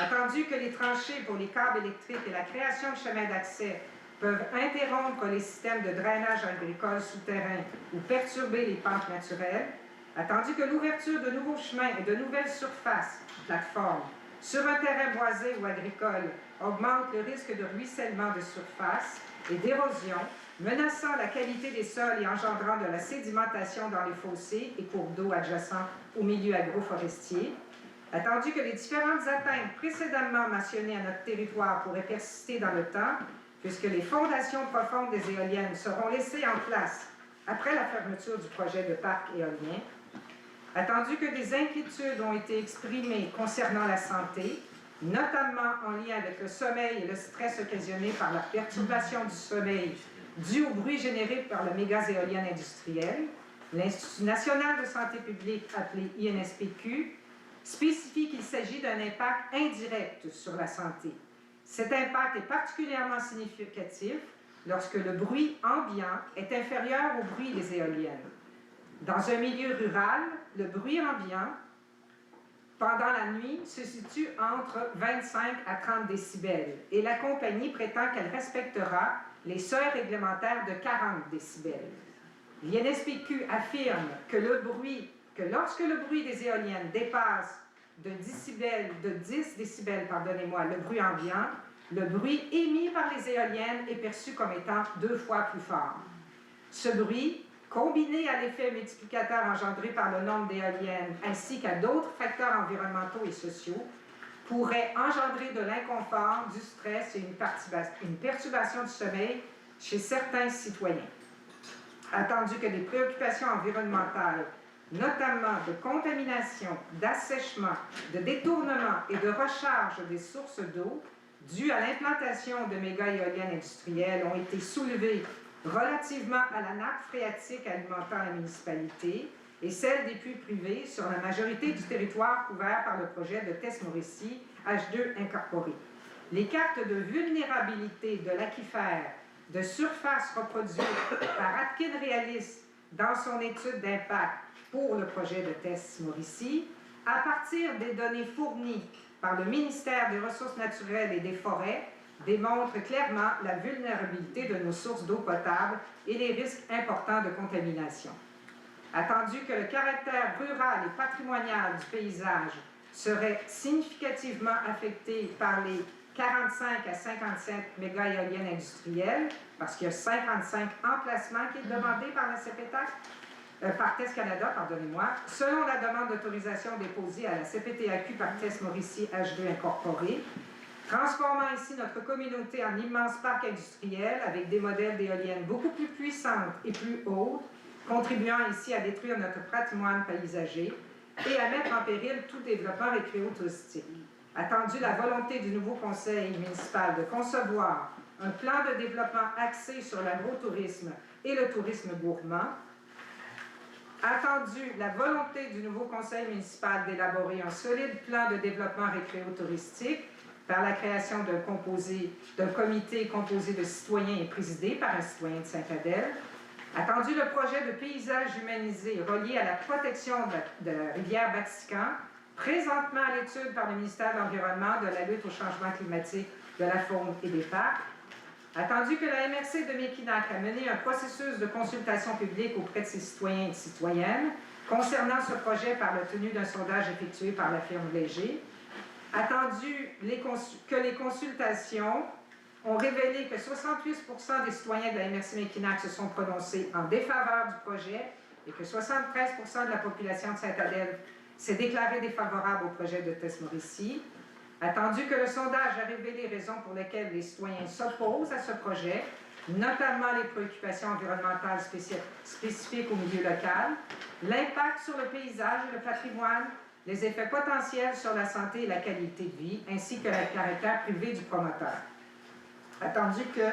Attendu que les tranchées pour les câbles électriques et la création de chemins d'accès peuvent interrompre les systèmes de drainage agricole souterrain ou perturber les pentes naturelles, attendu que l'ouverture de nouveaux chemins et de nouvelles surfaces, plateformes, sur un terrain boisé ou agricole augmente le risque de ruissellement de surface et d'érosion, menaçant la qualité des sols et engendrant de la sédimentation dans les fossés et cours d'eau adjacents au milieu agroforestier, attendu que les différentes atteintes précédemment mentionnées à notre territoire pourraient persister dans le temps, puisque les fondations profondes des éoliennes seront laissées en place après la fermeture du projet de parc éolien, attendu que des inquiétudes ont été exprimées concernant la santé, notamment en lien avec le sommeil et le stress occasionné par la perturbation du sommeil due au bruit généré par le mégaz éolienne industriel, l'Institut national de santé publique, appelé INSPQ, spécifie qu'il s'agit d'un impact indirect sur la santé. Cet impact est particulièrement significatif lorsque le bruit ambiant est inférieur au bruit des éoliennes. Dans un milieu rural, le bruit ambiant pendant la nuit se situe entre 25 à 30 décibels et la compagnie prétend qu'elle respectera les seuils réglementaires de 40 décibels. L'INSPQ affirme que lorsque le bruit des éoliennes dépasse de 10 décibels, le bruit ambiant, le bruit émis par les éoliennes est perçu comme étant 2 fois plus fort. Ce bruit, combiné à l'effet multiplicateur engendré par le nombre d'éoliennes ainsi qu'à d'autres facteurs environnementaux et sociaux, pourrait engendrer de l'inconfort, du stress et une perturbation du sommeil chez certains citoyens. Attendu que les préoccupations environnementales, notamment de contamination, d'assèchement, de détournement et de recharge des sources d'eau, dues à l'implantation de méga-éoliennes industrielles, ont été soulevées relativement à la nappe phréatique alimentant la municipalité et celle des puits privés sur la majorité du territoire couvert par le projet de Test-Mauricie H2 incorporé. Les cartes de vulnérabilité de l'aquifère de surface reproduite par Atkin Realis dans son étude d'impact pour le projet de Test-Mauricie, à partir des données fournies par le ministère des Ressources naturelles et des Forêts, démontrent clairement la vulnérabilité de nos sources d'eau potable et les risques importants de contamination. Attendu que le caractère rural et patrimonial du paysage serait significativement affecté par les 45 à 57 méga-éoliennes industrielles, parce qu'il y a 55 emplacements qui est demandé par la CPTAC, par Test Canada, pardonnez-moi, selon la demande d'autorisation déposée à la CPTAQ par Test Mauricie H2 incorporé, transformant ainsi notre communauté en immense parc industriel avec des modèles d'éoliennes beaucoup plus puissantes et plus hautes, contribuant ainsi à détruire notre patrimoine paysager et à mettre en péril tout développement récréo-touristique. Attendu la volonté du nouveau conseil municipal de concevoir un plan de développement axé sur l'agrotourisme et le tourisme gourmand, attendu la volonté du nouveau conseil municipal d'élaborer un solide plan de développement récréo-touristique par la création d'un comité composé de citoyens et présidé par un citoyen de Sainte-Adèle, attendu le projet de paysage humanisé relié à la protection de la rivière Batiscan, présentement à l'étude par le ministère de l'Environnement, de la lutte au changement climatique, de la faune et des parcs, attendu que la MRC de Mekinac a mené un processus de consultation publique auprès de ses citoyens et citoyennes concernant ce projet par la tenue d'un sondage effectué par la firme Léger, attendu que les consultations ont révélé que 68% des citoyens de la MRC Mekinac se sont prononcés en défaveur du projet et que 73% de la population de Sainte-Adèle s'est déclarée défavorable au projet de Test-Mauricie, attendu que le sondage a révélé les raisons pour lesquelles les citoyens s'opposent à ce projet, notamment les préoccupations environnementales spécifiques au milieu local, l'impact sur le paysage et le patrimoine, les effets potentiels sur la santé et la qualité de vie, ainsi que le caractère privé du promoteur. Attendu que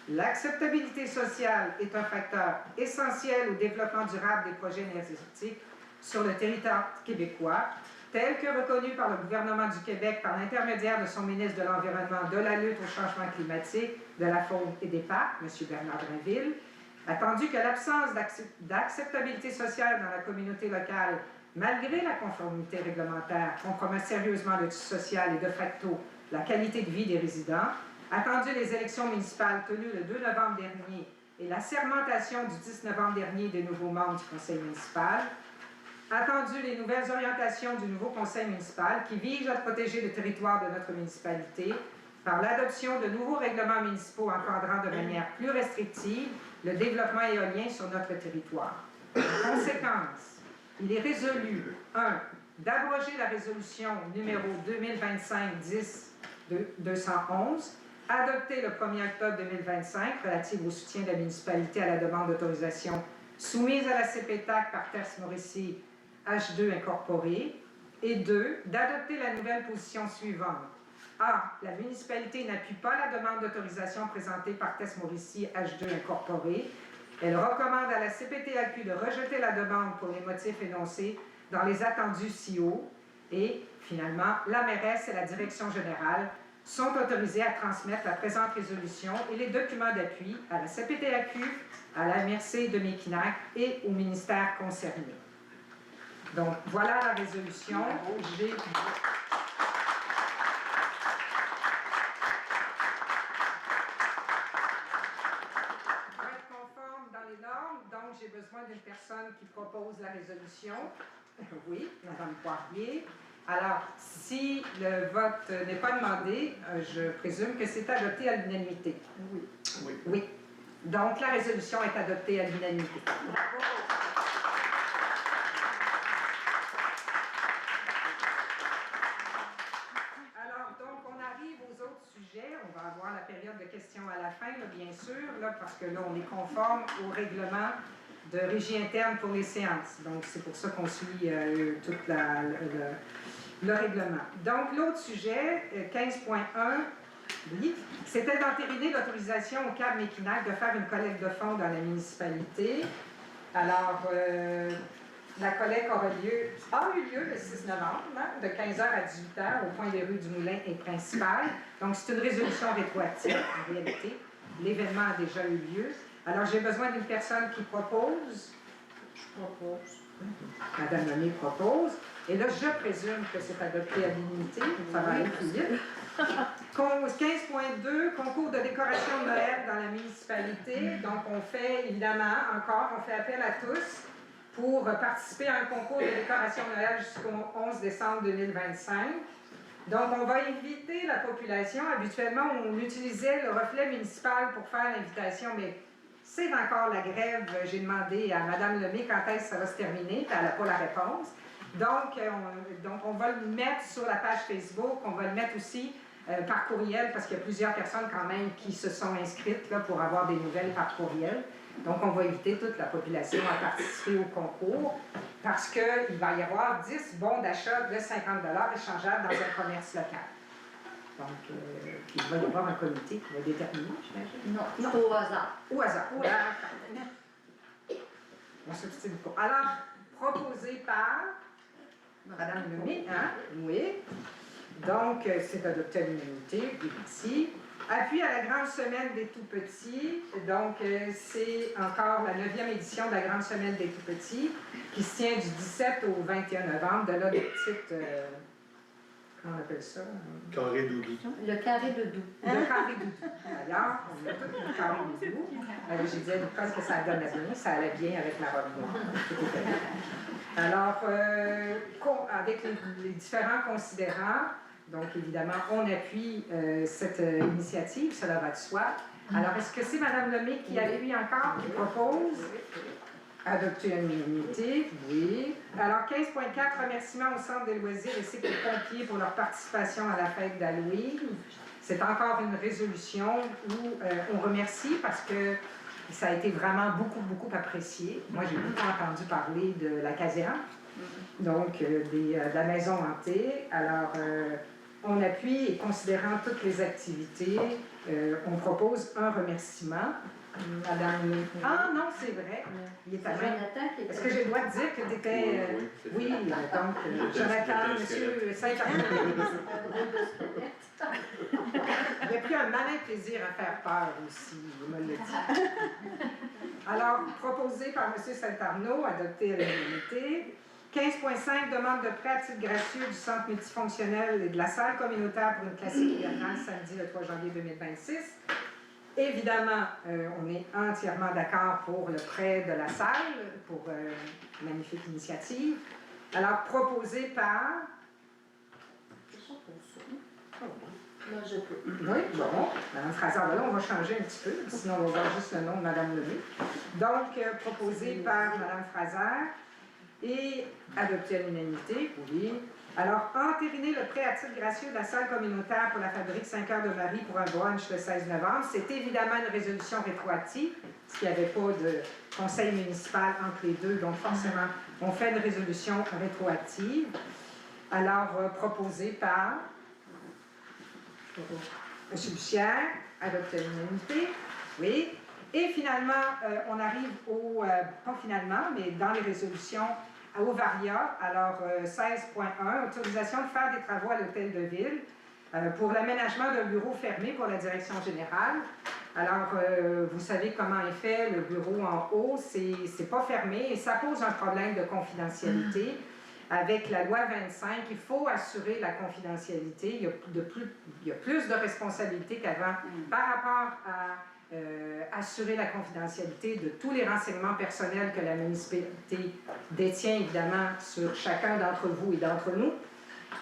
l'acceptabilité sociale est un facteur essentiel au développement durable des projets énergétiques sur le territoire québécois, tel que reconnu par le gouvernement du Québec par l'intermédiaire de son ministre de l'Environnement, de la lutte au changement climatique, de la faune et des parcs, M. Bernard Drinville, attendu que l'absence d'acceptabilité sociale dans la communauté locale, malgré la conformité réglementaire, compromet sérieusement le tissu social et de facto la qualité de vie des résidents, attendu les élections municipales tenues le 2 novembre dernier et la sermentation du 10 novembre dernier des nouveaux membres du conseil municipal, attendu les nouvelles orientations du nouveau conseil municipal qui visent à protéger le territoire de notre municipalité par l'adoption de nouveaux règlements municipaux encadrant de manière plus restrictive le développement éolien sur notre territoire. En conséquence, il est résolu 1. D'abroger la résolution numéro 2025-10-211 adoptée le 1er octobre 2025 relative au soutien de la municipalité à la demande d'autorisation soumise à la CPTAC par Test-Mauricie H2 incorporé, et 2. D'adopter la nouvelle position suivante. A. La municipalité n'appuie pas la demande d'autorisation présentée par Test-Mauricie H2 incorporé. Elle recommande à la CPTAQ de rejeter la demande pour les motifs énoncés dans les attendus ci-haut. Et, finalement, la mairesse et la direction générale sont autorisés à transmettre la présente résolution et les documents d'appui à la CPTAQ, à la MRC de Mekinac et au ministère concerné. Donc, voilà la résolution. J'ai... Pour être conforme dans les normes, donc j'ai besoin d'une personne qui propose la résolution. Oui, Mme Poirier. Alors, si le vote n'est pas demandé, je présume que c'est adopté à l'unanimité. Oui. Oui. Oui. Donc, la résolution est adoptée à l'unanimité. Bravo. Alors, donc, on arrive aux autres sujets. On va avoir la période de questions à la fin, là, bien sûr, là, parce que là, on est conforme au règlement de régie interne pour les séances. Donc, c'est pour ça qu'on suit tout le règlement. Donc, l'autre sujet, 15.1, oui, c'était d'entériner l'autorisation au CAB Mekinac de faire une collecte de fonds dans la municipalité. Alors, la collecte a eu lieu le 6 novembre, hein, de 15h à 18h, au coin des rues du Moulin et Principal. Donc, c'est une résolution rétroactive, en réalité. L'événement a déjà eu lieu. Alors, j'ai besoin d'une personne qui propose. Je propose. Madame Lemay propose. Et là, je présume que c'est adopté à l'unanimité. Ça va aller plus vite. 15.2, concours de décoration de Noël dans la municipalité. Donc, on fait, évidemment, on fait appel à tous pour participer à un concours de décoration de Noël jusqu'au 11 décembre 2025. Donc, on va inviter la population. Habituellement, on utilisait le reflet municipal pour faire l'invitation, mais c'est encore la grève. J'ai demandé à Mme Lemay quand est-ce que ça va se terminer, puis elle n'a pas la réponse. Donc, on va le mettre sur la page Facebook, on va le mettre aussi par courriel, parce qu'il y a plusieurs personnes quand même qui se sont inscrites là, pour avoir des nouvelles par courriel. Donc, on va inviter toute la population à participer au concours, parce qu'il va y avoir 10 bons d'achat de 50 $ échangeables dans un commerce local. Donc, puis il va y avoir un comité qui va déterminer, j'imagine. Non, au hasard. Au hasard. On s'obstine pas. Alors, proposé par Madame Lemay, hein? Oui. Donc, c'est adopté à l'unanimité, merci. Appui à la grande semaine des tout-petits. Donc, c'est encore la 9e édition de la grande semaine des tout-petits qui se tient du 17 au 21 novembre. De là, des petites... comment on appelle ça? Carré doudou. Le carré de doux. Le carré doudou. D'ailleurs, on a tout le carré doudou. J'ai dit à Nicole que ça donnait bien, ça allait bien avec ma robe noire. Alors, avec les différents considérants, donc évidemment, on appuie cette initiative, cela va de soi. Alors, est-ce que c'est Mme Lemay qui appuie encore, qui propose? Adopter à l'unanimité, oui. Alors, 15.4, remerciement au Centre des loisirs et cycle pompiers pour leur participation à la fête d'Halloween. C'est encore une résolution où on remercie parce que ça a été vraiment beaucoup apprécié. Moi, j'ai beaucoup entendu parler de la caserne, donc de la maison hantée. Alors, on appuie et considérant toutes les activités, on propose un remerciement. Madame... Ah non, c'est vrai. Il est à Est-ce que j'ai le droit de dire que tu étais... Oui, donc Jonathan, M. Saint-Arnaud. Il a pris un malin plaisir à faire peur aussi, il me l'a dit. Alors, proposé par M. Saint-Arnaud, adopté à l'unanimité. 15.5, demande de prêt à titre gracieux du Centre multifonctionnel et de la salle communautaire pour une classique hivernale samedi le 3 janvier 2026. Évidemment, on est entièrement d'accord pour le prêt de la salle, pour une magnifique initiative. Alors, proposé par... Là, je peux. Oui, bon. Mme Fraser, là, on va changer un petit peu, sinon on va voir juste le nom de Mme Lemay. Donc, proposé par Mme Fraser et adopté à l'unanimité, oui. Alors, entériner le prêt à titre gracieux de la salle communautaire pour la fabrique 5 heures de Marie pour un brunch le 16 novembre. C'est évidemment une résolution rétroactive, parce qu'il n'y avait pas de conseil municipal entre les deux, donc forcément, on fait une résolution rétroactive. Alors, proposé par M. Bussière, adopté à l'unanimité, oui. Et finalement, on arrive au, pas finalement, mais dans les résolutions, au VARIA, alors 16.1, autorisation de faire des travaux à l'hôtel de ville. Pour l'aménagement d'un bureau fermé pour la direction générale, alors vous savez comment est fait le bureau en haut, c'est pas fermé et ça pose un problème de confidentialité. Avec la loi 25, il faut assurer la confidentialité. Il y a plus de responsabilités qu'avant par rapport à assurer la confidentialité de tous les renseignements personnels que la municipalité détient, évidemment, sur chacun d'entre vous et d'entre nous.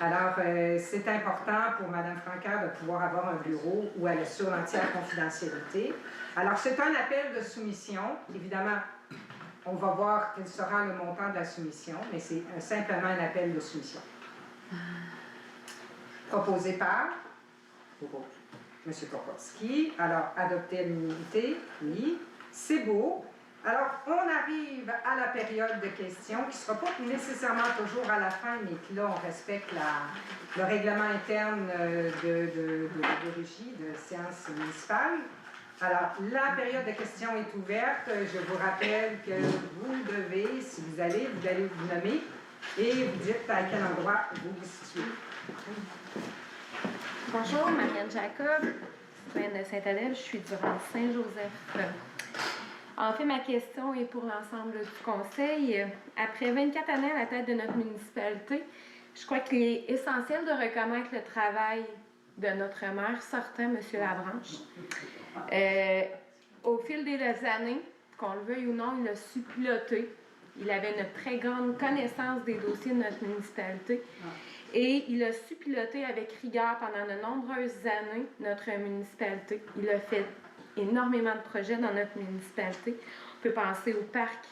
Alors, c'est important pour Mme Francaire de pouvoir avoir un bureau où elle assure l'entière confidentialité. Alors, c'est un appel de soumission. Évidemment, on va voir quel sera le montant de la soumission, mais c'est simplement un appel de soumission. Proposé par M. Koporski. Alors, adopter à l'unanimité, oui. C'est beau. Alors, on arrive à la période de questions qui ne sera pas nécessairement toujours à la fin, mais que là, on respecte le règlement interne de régie de séance municipale. Alors, la période de questions est ouverte. Je vous rappelle que vous devez, si vous allez vous nommer et vous dites à quel endroit vous vous situez. Bonjour, Marianne Jacob, citoyenne de Saint-Adèle, je suis du rang Saint-Joseph. En fait, ma question est pour l'ensemble du conseil. Après 24 années à la tête de notre municipalité, je crois qu'il est essentiel de reconnaître le travail de notre maire sortant, M. Labranche. Au fil des années, qu'on le veuille ou non, il a su piloter. Il avait une très grande connaissance des dossiers de notre municipalité. Et il a su piloter avec rigueur pendant de nombreuses années notre municipalité. Il a fait énormément de projets dans notre municipalité. On peut penser au parc,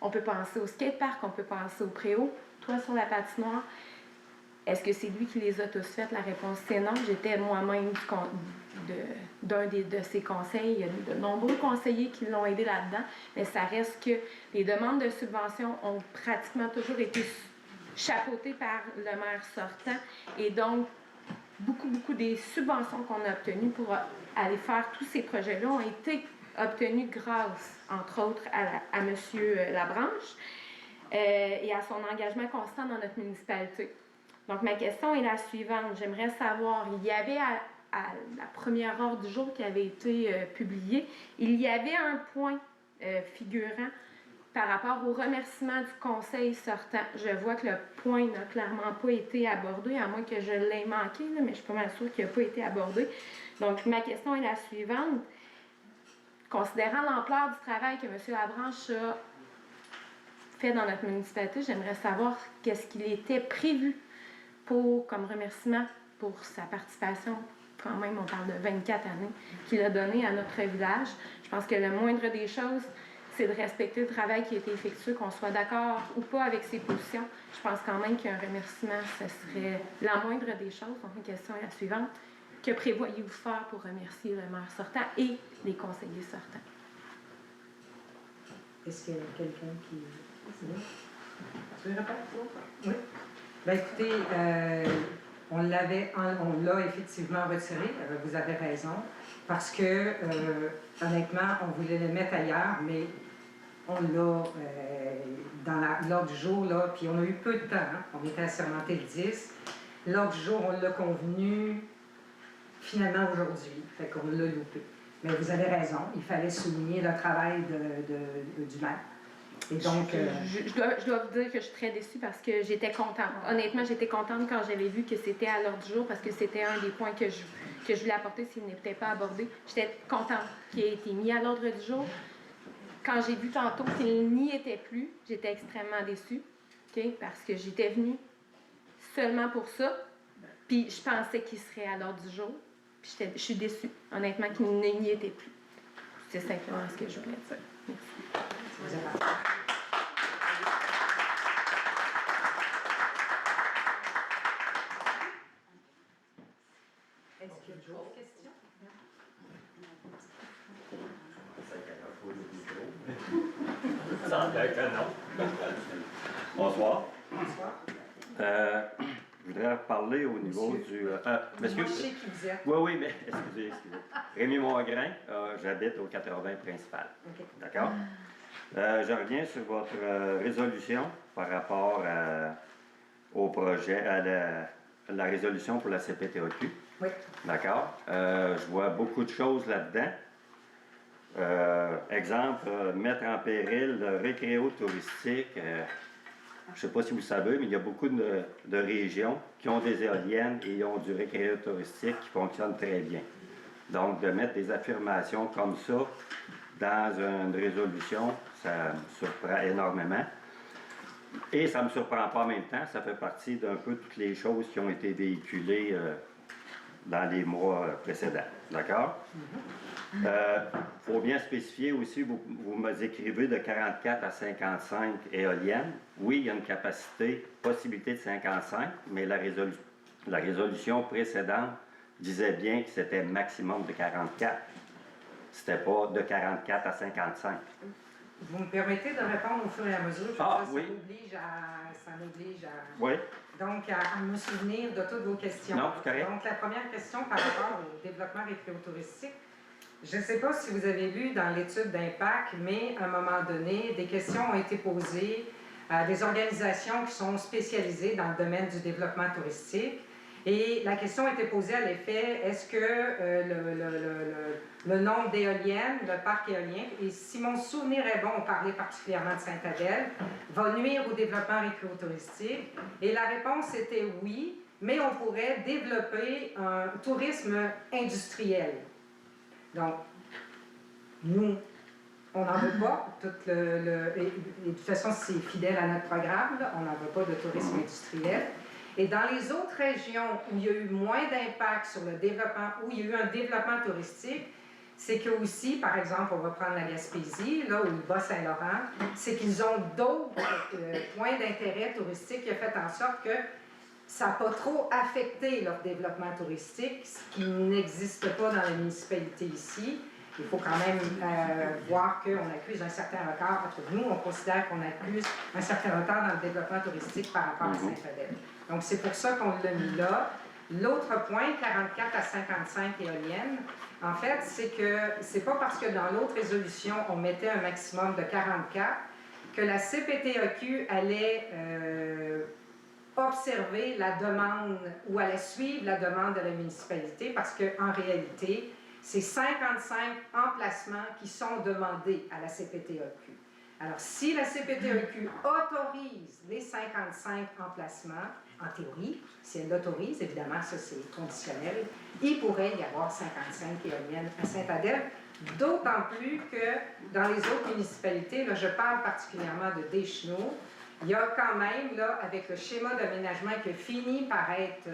on peut penser au skatepark, on peut penser au préau, toi sur la patinoire. Est-ce que c'est lui qui les a tous faits? La réponse c'est non. J'étais moi-même d'un de ses conseils. Il y a de nombreux conseillers qui l'ont aidé là-dedans, mais ça reste que les demandes de subventions ont pratiquement toujours été chapeautées par le maire sortant. Et donc, beaucoup des subventions qu'on a obtenues pour aller faire tous ces projets-là ont été obtenues grâce, entre autres, à M. Labranche et à son engagement constant dans notre municipalité. Donc, ma question est la suivante. J'aimerais savoir, il y avait à la première heure du jour qui avait été publiée, il y avait un point figurant par rapport au remerciement du conseil sortant. Je vois que le point n'a clairement pas été abordé, à moins que je l'ai manqué, là, mais je suis pas mal sûre qu'il n'a pas été abordé. Donc, ma question est la suivante. Considérant l'ampleur du travail que M. Labranche a fait dans notre municipalité, j'aimerais savoir qu'est-ce qu'il était prévu comme remerciement pour sa participation. Quand même, on parle de 24 années qu'il a donné à notre village. Je pense que le moindre des choses, c'est de respecter le travail qui a été effectué, qu'on soit d'accord ou pas avec ses positions. Je pense quand même qu'un remerciement, ce serait la moindre des choses. Donc, la question est la suivante. Que prévoyez-vous faire pour remercier le maire sortant et les conseillers sortants? Est-ce qu'il y a quelqu'un qui... Tu veux répondre? Oui. Bien, écoutez, on l'a effectivement retiré, vous avez raison, parce que, honnêtement, on voulait le mettre ailleurs, mais on l'a dans l'ordre du jour, là, puis on a eu peu de temps, hein? On était assermenté le 10. L'ordre du jour, on l'a convenu finalement aujourd'hui, fait qu'on l'a loupé. Mais vous avez raison, il fallait souligner le travail du maire. Et donc, je dois vous dire que je suis très déçue parce que j'étais contente. Honnêtement, j'étais contente quand j'avais vu que c'était à l'ordre du jour parce que c'était un des points que je voulais apporter s'il n'était pas abordé. J'étais contente qu'il ait été mis à l'ordre du jour. Quand j'ai vu tantôt qu'il n'y était plus, j'étais extrêmement déçue, okay? Parce que j'étais venue seulement pour ça, puis je pensais qu'il serait à l'ordre du jour, puis je suis déçue, honnêtement, qu'il n'y était plus. C'est simplement ce que je voulais dire. Merci. est-ce qu'il y a d'autres questions? Ça a l'air que non. Bonsoir. Bonsoir. Je voudrais parler au niveau du... Moi, je sais qui vous êtes. Oui, mais excusez. Rémi Mongrain, j'habite au 80 principal. Okay. D'accord? Je reviens sur votre résolution par rapport au projet, à la résolution pour la CPTAQ. Oui. D'accord? Je vois beaucoup de choses là-dedans. Exemple, mettre en péril le récréo touristique. Je ne sais pas si vous savez, mais il y a beaucoup de régions qui ont des éoliennes et ont du récréo touristique qui fonctionne très bien. Donc, de mettre des affirmations comme ça dans une résolution, ça me surprend énormément. Et ça ne me surprend pas en même temps, ça fait partie d'un peu toutes les choses qui ont été véhiculées dans les mois précédents. D'accord? Il faut bien spécifier aussi, vous m'écrivez de 44 à 55 éoliennes. Oui, il y a une possibilité de 55, mais la résolution précédente disait bien que c'était maximum de 44. C'était pas de 44 à 55. Vous me permettez de répondre au fur et à mesure? Oui. Ça m'oblige à... Oui. Donc, à me souvenir de toutes vos questions. Non, c'est correct. Donc, la première question par rapport au développement récréotouristique, je ne sais pas si vous avez lu dans l'étude d'impact, mais à un moment donné, des questions ont été posées à des organisations qui sont spécialisées dans le domaine du développement touristique. Et la question a été posée à l'effet, est-ce que le nombre d'éoliennes, le parc éolien, et si mon souvenir est bon, on parlait particulièrement de Sainte-Adèle, va nuire au développement récréotouristique? Et la réponse était oui, mais on pourrait développer un tourisme industriel. Donc, nous, on n'en veut pas. Et de toute façon, c'est fidèle à notre programme, là, on n'en veut pas de tourisme industriel. Et dans les autres régions où il y a eu moins d'impact sur le développement, où il y a eu un développement touristique, c'est que aussi, par exemple, on va prendre la Gaspésie, là, ou le Bas-Saint-Laurent, c'est qu'ils ont d'autres points d'intérêt touristique qui a fait en sorte que ça n'a pas trop affecté leur développement touristique, ce qui n'existe pas dans la municipalité ici. Il faut quand même voir qu'on accuse un certain retard. Entre nous, on considère qu'on accuse un certain retard dans le développement touristique par rapport à Sainte-Adèle. Donc, c'est pour ça qu'on l'a mis là. L'autre point, 44 à 55 éoliennes, en fait, c'est que c'est pas parce que dans l'autre résolution, on mettait un maximum de 44 que la CPTEQ allait observer la demande ou allait suivre la demande de la municipalité parce qu'en réalité, c'est 55 emplacements qui sont demandés à la CPTEQ. Alors, si la CPTEQ autorise les 55 emplacements, en théorie, si elle l'autorise, évidemment, ça c'est conditionnel, il pourrait y avoir 55 éoliennes à Sainte-Adèle, d'autant plus que dans les autres municipalités, là, je parle particulièrement de Deschenaux, il y a quand même, là, avec le schéma d'aménagement qui a fini par être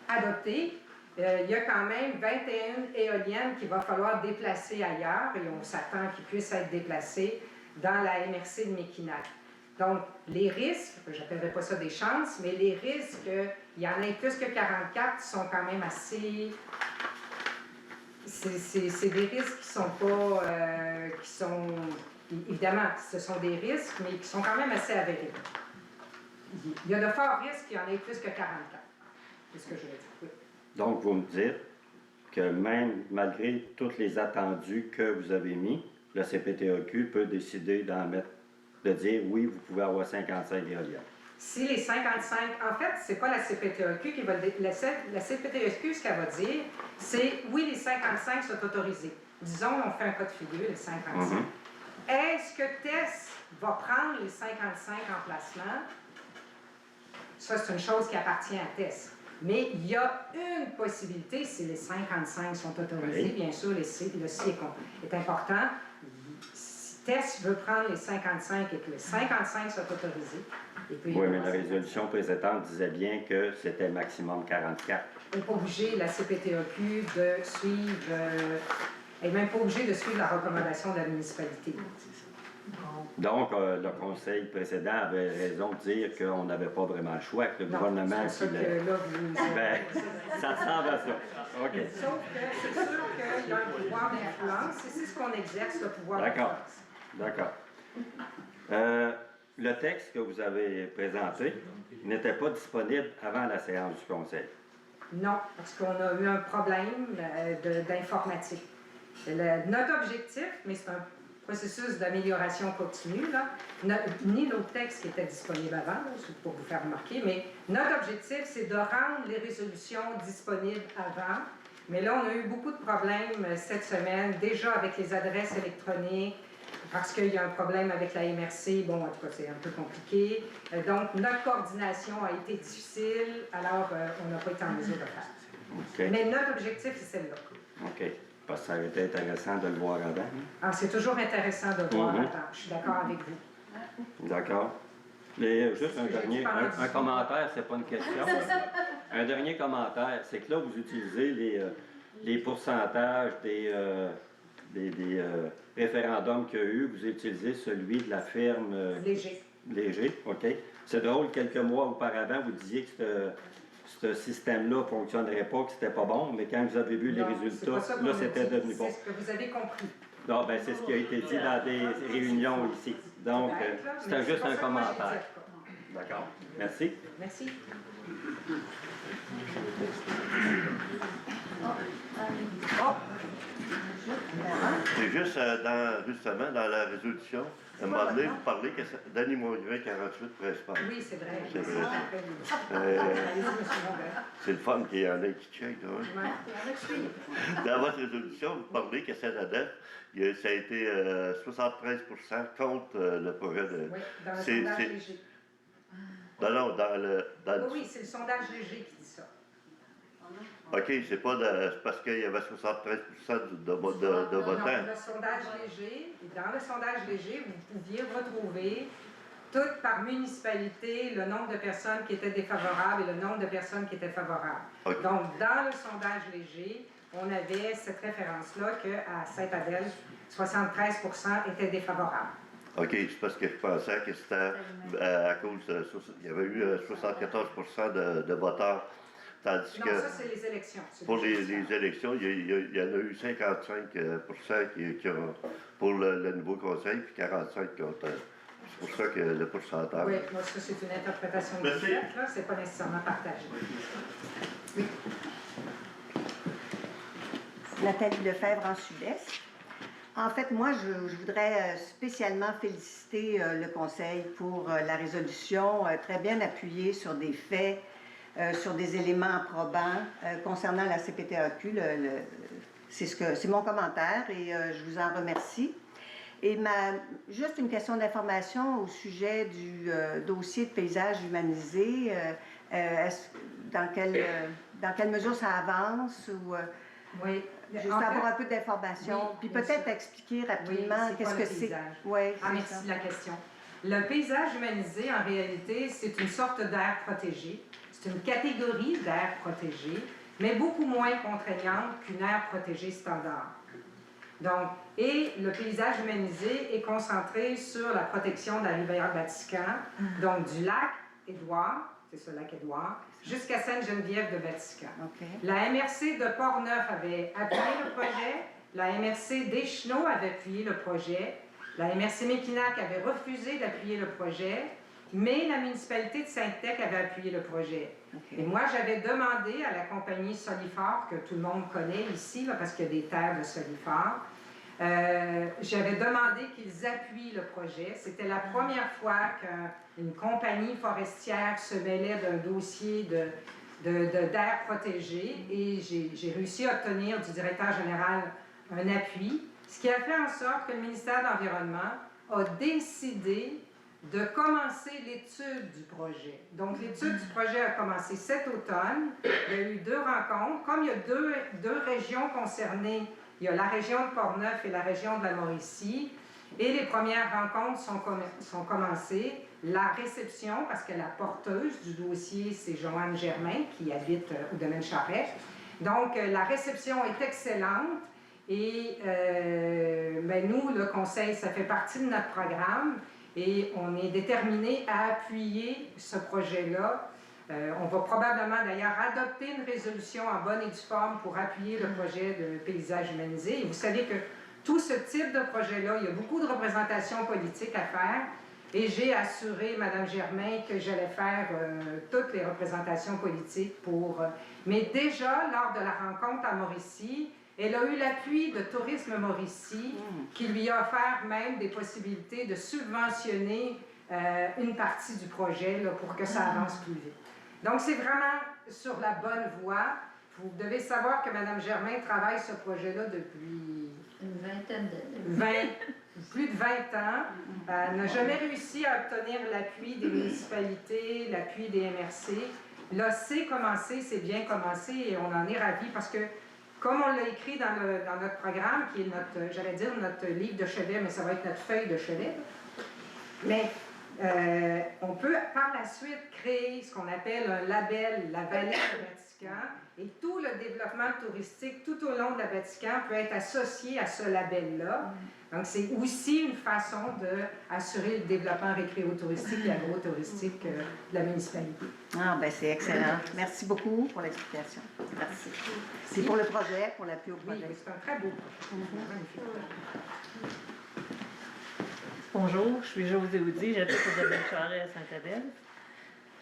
adopté, il y a quand même 21 éoliennes qu'il va falloir déplacer ailleurs et on s'attend qu'ils puissent être déplacées dans la MRC de Mekinac. Donc, les risques, je n'appellerai pas ça des chances, mais les risques, il y en a plus que 44 sont quand même assez... C'est des risques qui sont pas... qui sont... Évidemment, ce sont des risques, mais qui sont quand même assez avérés. Il y a de forts risques qu'il y en ait plus que 44. C'est ce que je veux dire. Oui. Donc, vous me dites que même malgré tous les attendus que vous avez mis, le CPTEQ peut décider de dire oui, vous pouvez avoir 55 éoliennes. Si les 55, en fait, c'est pas la CPTEQ qui va le dire. La CPTEQ, ce qu'elle va dire, c'est oui, les 55 sont autorisés. Disons, on fait un cas de figure, les 55. Est-ce que TES va prendre les 55 emplacements? Ça, c'est une chose qui appartient à TES. Mais il y a une possibilité, si les 55 sont autorisés, oui. Bien sûr, le C est important. Si TES veut prendre les 55 et que les 55 sont autorisés, oui, mais la résolution précédente disait bien que c'était maximum 44. Elle n'est pas obligée, la CPTEQ, de suivre... elle n'est même pas obligée de suivre la recommandation de la municipalité. Donc, le conseil précédent avait raison de dire qu'on n'avait pas vraiment le choix, que le gouvernement... C'est ça que là, vous... Ben, ça ressemble à ça. OK. Sauf que c'est sûr qu'il y a un pouvoir d'influence, et c'est ce qu'on exerce, le pouvoir d'influence. D'accord. Le texte que vous avez présenté n'était pas disponible avant la séance du conseil. Non, parce qu'on a eu un problème d'informatique. Notre objectif, mais c'est un processus d'amélioration continue, là. Ni l'autre texte qui était disponible avant, là, c'est pour vous faire remarquer, mais notre objectif, c'est de rendre les résolutions disponibles avant. Mais là, on a eu beaucoup de problèmes cette semaine, déjà avec les adresses électroniques, parce qu'il y a un problème avec la MRC. Bon, en tout cas, c'est un peu compliqué. Donc, notre coordination a été difficile, alors on n'a pas été en mesure de faire. OK. Mais notre objectif, c'est celle-là. OK. Parce que ça aurait été intéressant de le voir avant. Ah, c'est toujours intéressant de voir Mhm. avant. Je suis d'accord avec vous. D'accord. Mais juste un J'ai dernier, dû parler un du- commentaire, c'est pas une question. Un dernier commentaire, c'est que là, vous utilisez les pourcentages des référendums qu'il y a eu, vous utilisez celui de la firme Léger. Léger, OK. C'est drôle, quelques mois auparavant, vous disiez que ce système-là ne fonctionnerait pas, que c'était pas bon, mais quand vous avez vu les Non, c'est résultats, pas ça qu'on là, a c'était dit. devenu bon. C'est ce que vous avez compris. Non, ben c'est ce qui a été dit dans des réunions ici. Donc, Peut-être, là, mais c'était c'est juste pas un ça que moi, j'ai dit, commentaire. en tout D'accord. Merci. cas. Merci. C'est juste justement dans la résolution, à un moment donné, vous parlez que Danny Mongrain 48 principal. Oui, c'est vrai. C'est vrai. Allez-y, M. Mongrain. C'est le fun qu'il y en ait qui check. Hein. Ouais. Dans votre résolution, vous parlez que cette date, ça a été 73% contre le projet de. Oui, dans le C'est- sondage c'est- léger. Non, dans le. Oui, c'est le sondage léger qui dit ça. OK, c'est pas c'est parce qu'il y avait 73% de Non, votants. le sondage léger, et dans le sondage léger, vous pouviez retrouver tout par municipalité le nombre de personnes qui étaient défavorables et le nombre de personnes qui étaient favorables. OK. Donc, dans le sondage léger, on avait cette référence-là qu'à Sainte-Adèle, 73% étaient défavorables. OK, c'est parce que je pensais que c'était à cause il y avait eu 74% de voteurs, tandis Non, que ça, c'est les élections. C'est pour déjà ça. les élections, il y en a eu 55% qui ont pour le nouveau conseil, puis 45% contre. C'est pour ça que le pourcentage. Oui, moi, ça, c'est une interprétation que Merci. vous faites, là. C'est pas nécessairement partagé. Oui. Nathalie Lefebvre en Sud-Est. En fait, moi, je voudrais spécialement féliciter le Conseil pour la résolution très bien appuyée sur des faits, sur des éléments probants concernant la CPTAQ. C'est mon commentaire et je vous en remercie. Et juste une question d'information au sujet du dossier de paysage humanisé. Dans quelle mesure ça avance ou Oui. juste En fait, avoir un peu d'informations, oui, puis bien peut-être sûr. expliquer rapidement Oui, c'est qu'est-ce quoi que le c'est. paysage? Oui, Ah, merci de la question. Le paysage humanisé, en réalité, c'est une sorte d'aire protégée. C'est une catégorie d'aire protégée, mais beaucoup moins contraignante qu'une aire protégée standard. Donc, et le paysage humanisé est concentré sur la protection de la rivière Vatican, donc du lac Édouard, c'est ça, lac Édouard, jusqu'à Sainte-Geneviève de Vatican. OK. La MRC de Portneuf avait appuyé le projet, la MRC d'Échenot avait appuyé le projet, la MRC Mekinac avait refusé d'appuyer le projet, mais la municipalité de Sainte-Tech avait appuyé le projet. OK. Et moi, j'avais demandé à la compagnie Solifort, que tout le monde connaît ici, là, parce qu'il y a des terres de Solifort, j'avais demandé qu'ils appuient le projet. C'était la première fois qu'une compagnie forestière se mêlait d'un dossier d'aire protégée et j'ai réussi à obtenir du directeur général un appui, ce qui a fait en sorte que le ministère de l'Environnement a décidé de commencer l'étude du projet. Donc, l'étude du projet a commencé cet automne. Il y a eu 2 rencontres. Comme il y a deux régions concernées, il y a la région de Portneuf et la région de la Mauricie. Et les premières rencontres sont commencées. La réception, parce que la porteuse du dossier, c'est Joanne Germain, qui habite au domaine Charest. Donc, la réception est excellente. Et ben, nous, le Conseil, ça fait partie de notre programme. Et on est déterminé à appuyer ce projet-là. On va probablement d'ailleurs adopter une résolution en bonne et due forme pour appuyer le projet de paysage humanisé. Et vous savez que tout ce type de projet-là, il y a beaucoup de représentations politiques à faire. Et j'ai assuré Mme Germain que j'allais faire toutes les représentations politiques pour... Mais déjà, lors de la rencontre à Mauricie, Elle a eu l'appui de Tourisme Mauricie, qui lui a offert même des possibilités de subventionner une partie du projet là, pour que ça avance plus vite. Donc, c'est vraiment sur la bonne voie. Vous devez savoir que Mme Germain travaille ce projet-là depuis Une vingtaine d'années. plus de 20 ans. Elle n'a jamais réussi à obtenir l'appui des municipalités, l'appui des MRC. Là, c'est commencé, c'est bien commencé et on en est ravis parce que, comme on l'a écrit dans notre programme, qui est notre, j'allais dire notre livre de chevet, mais ça va être notre feuille de chevet, mais on peut par la suite créer ce qu'on appelle un label, la vallée de Vatican, et tout le développement touristique tout au long de la Vatican peut être associé à ce label-là. Donc, c'est aussi une façon d'assurer le développement récréo-touristique et agro-touristique de la municipalité. Ah, ben c'est excellent. Merci beaucoup pour l'explication. Merci. C'est pour le projet, pour l'appui au Oui, projet. c'est un très beau projet. Magnifique. Bonjour, je suis Josée Oudy, j'habite au domaine Charest à Sainte-Adèle.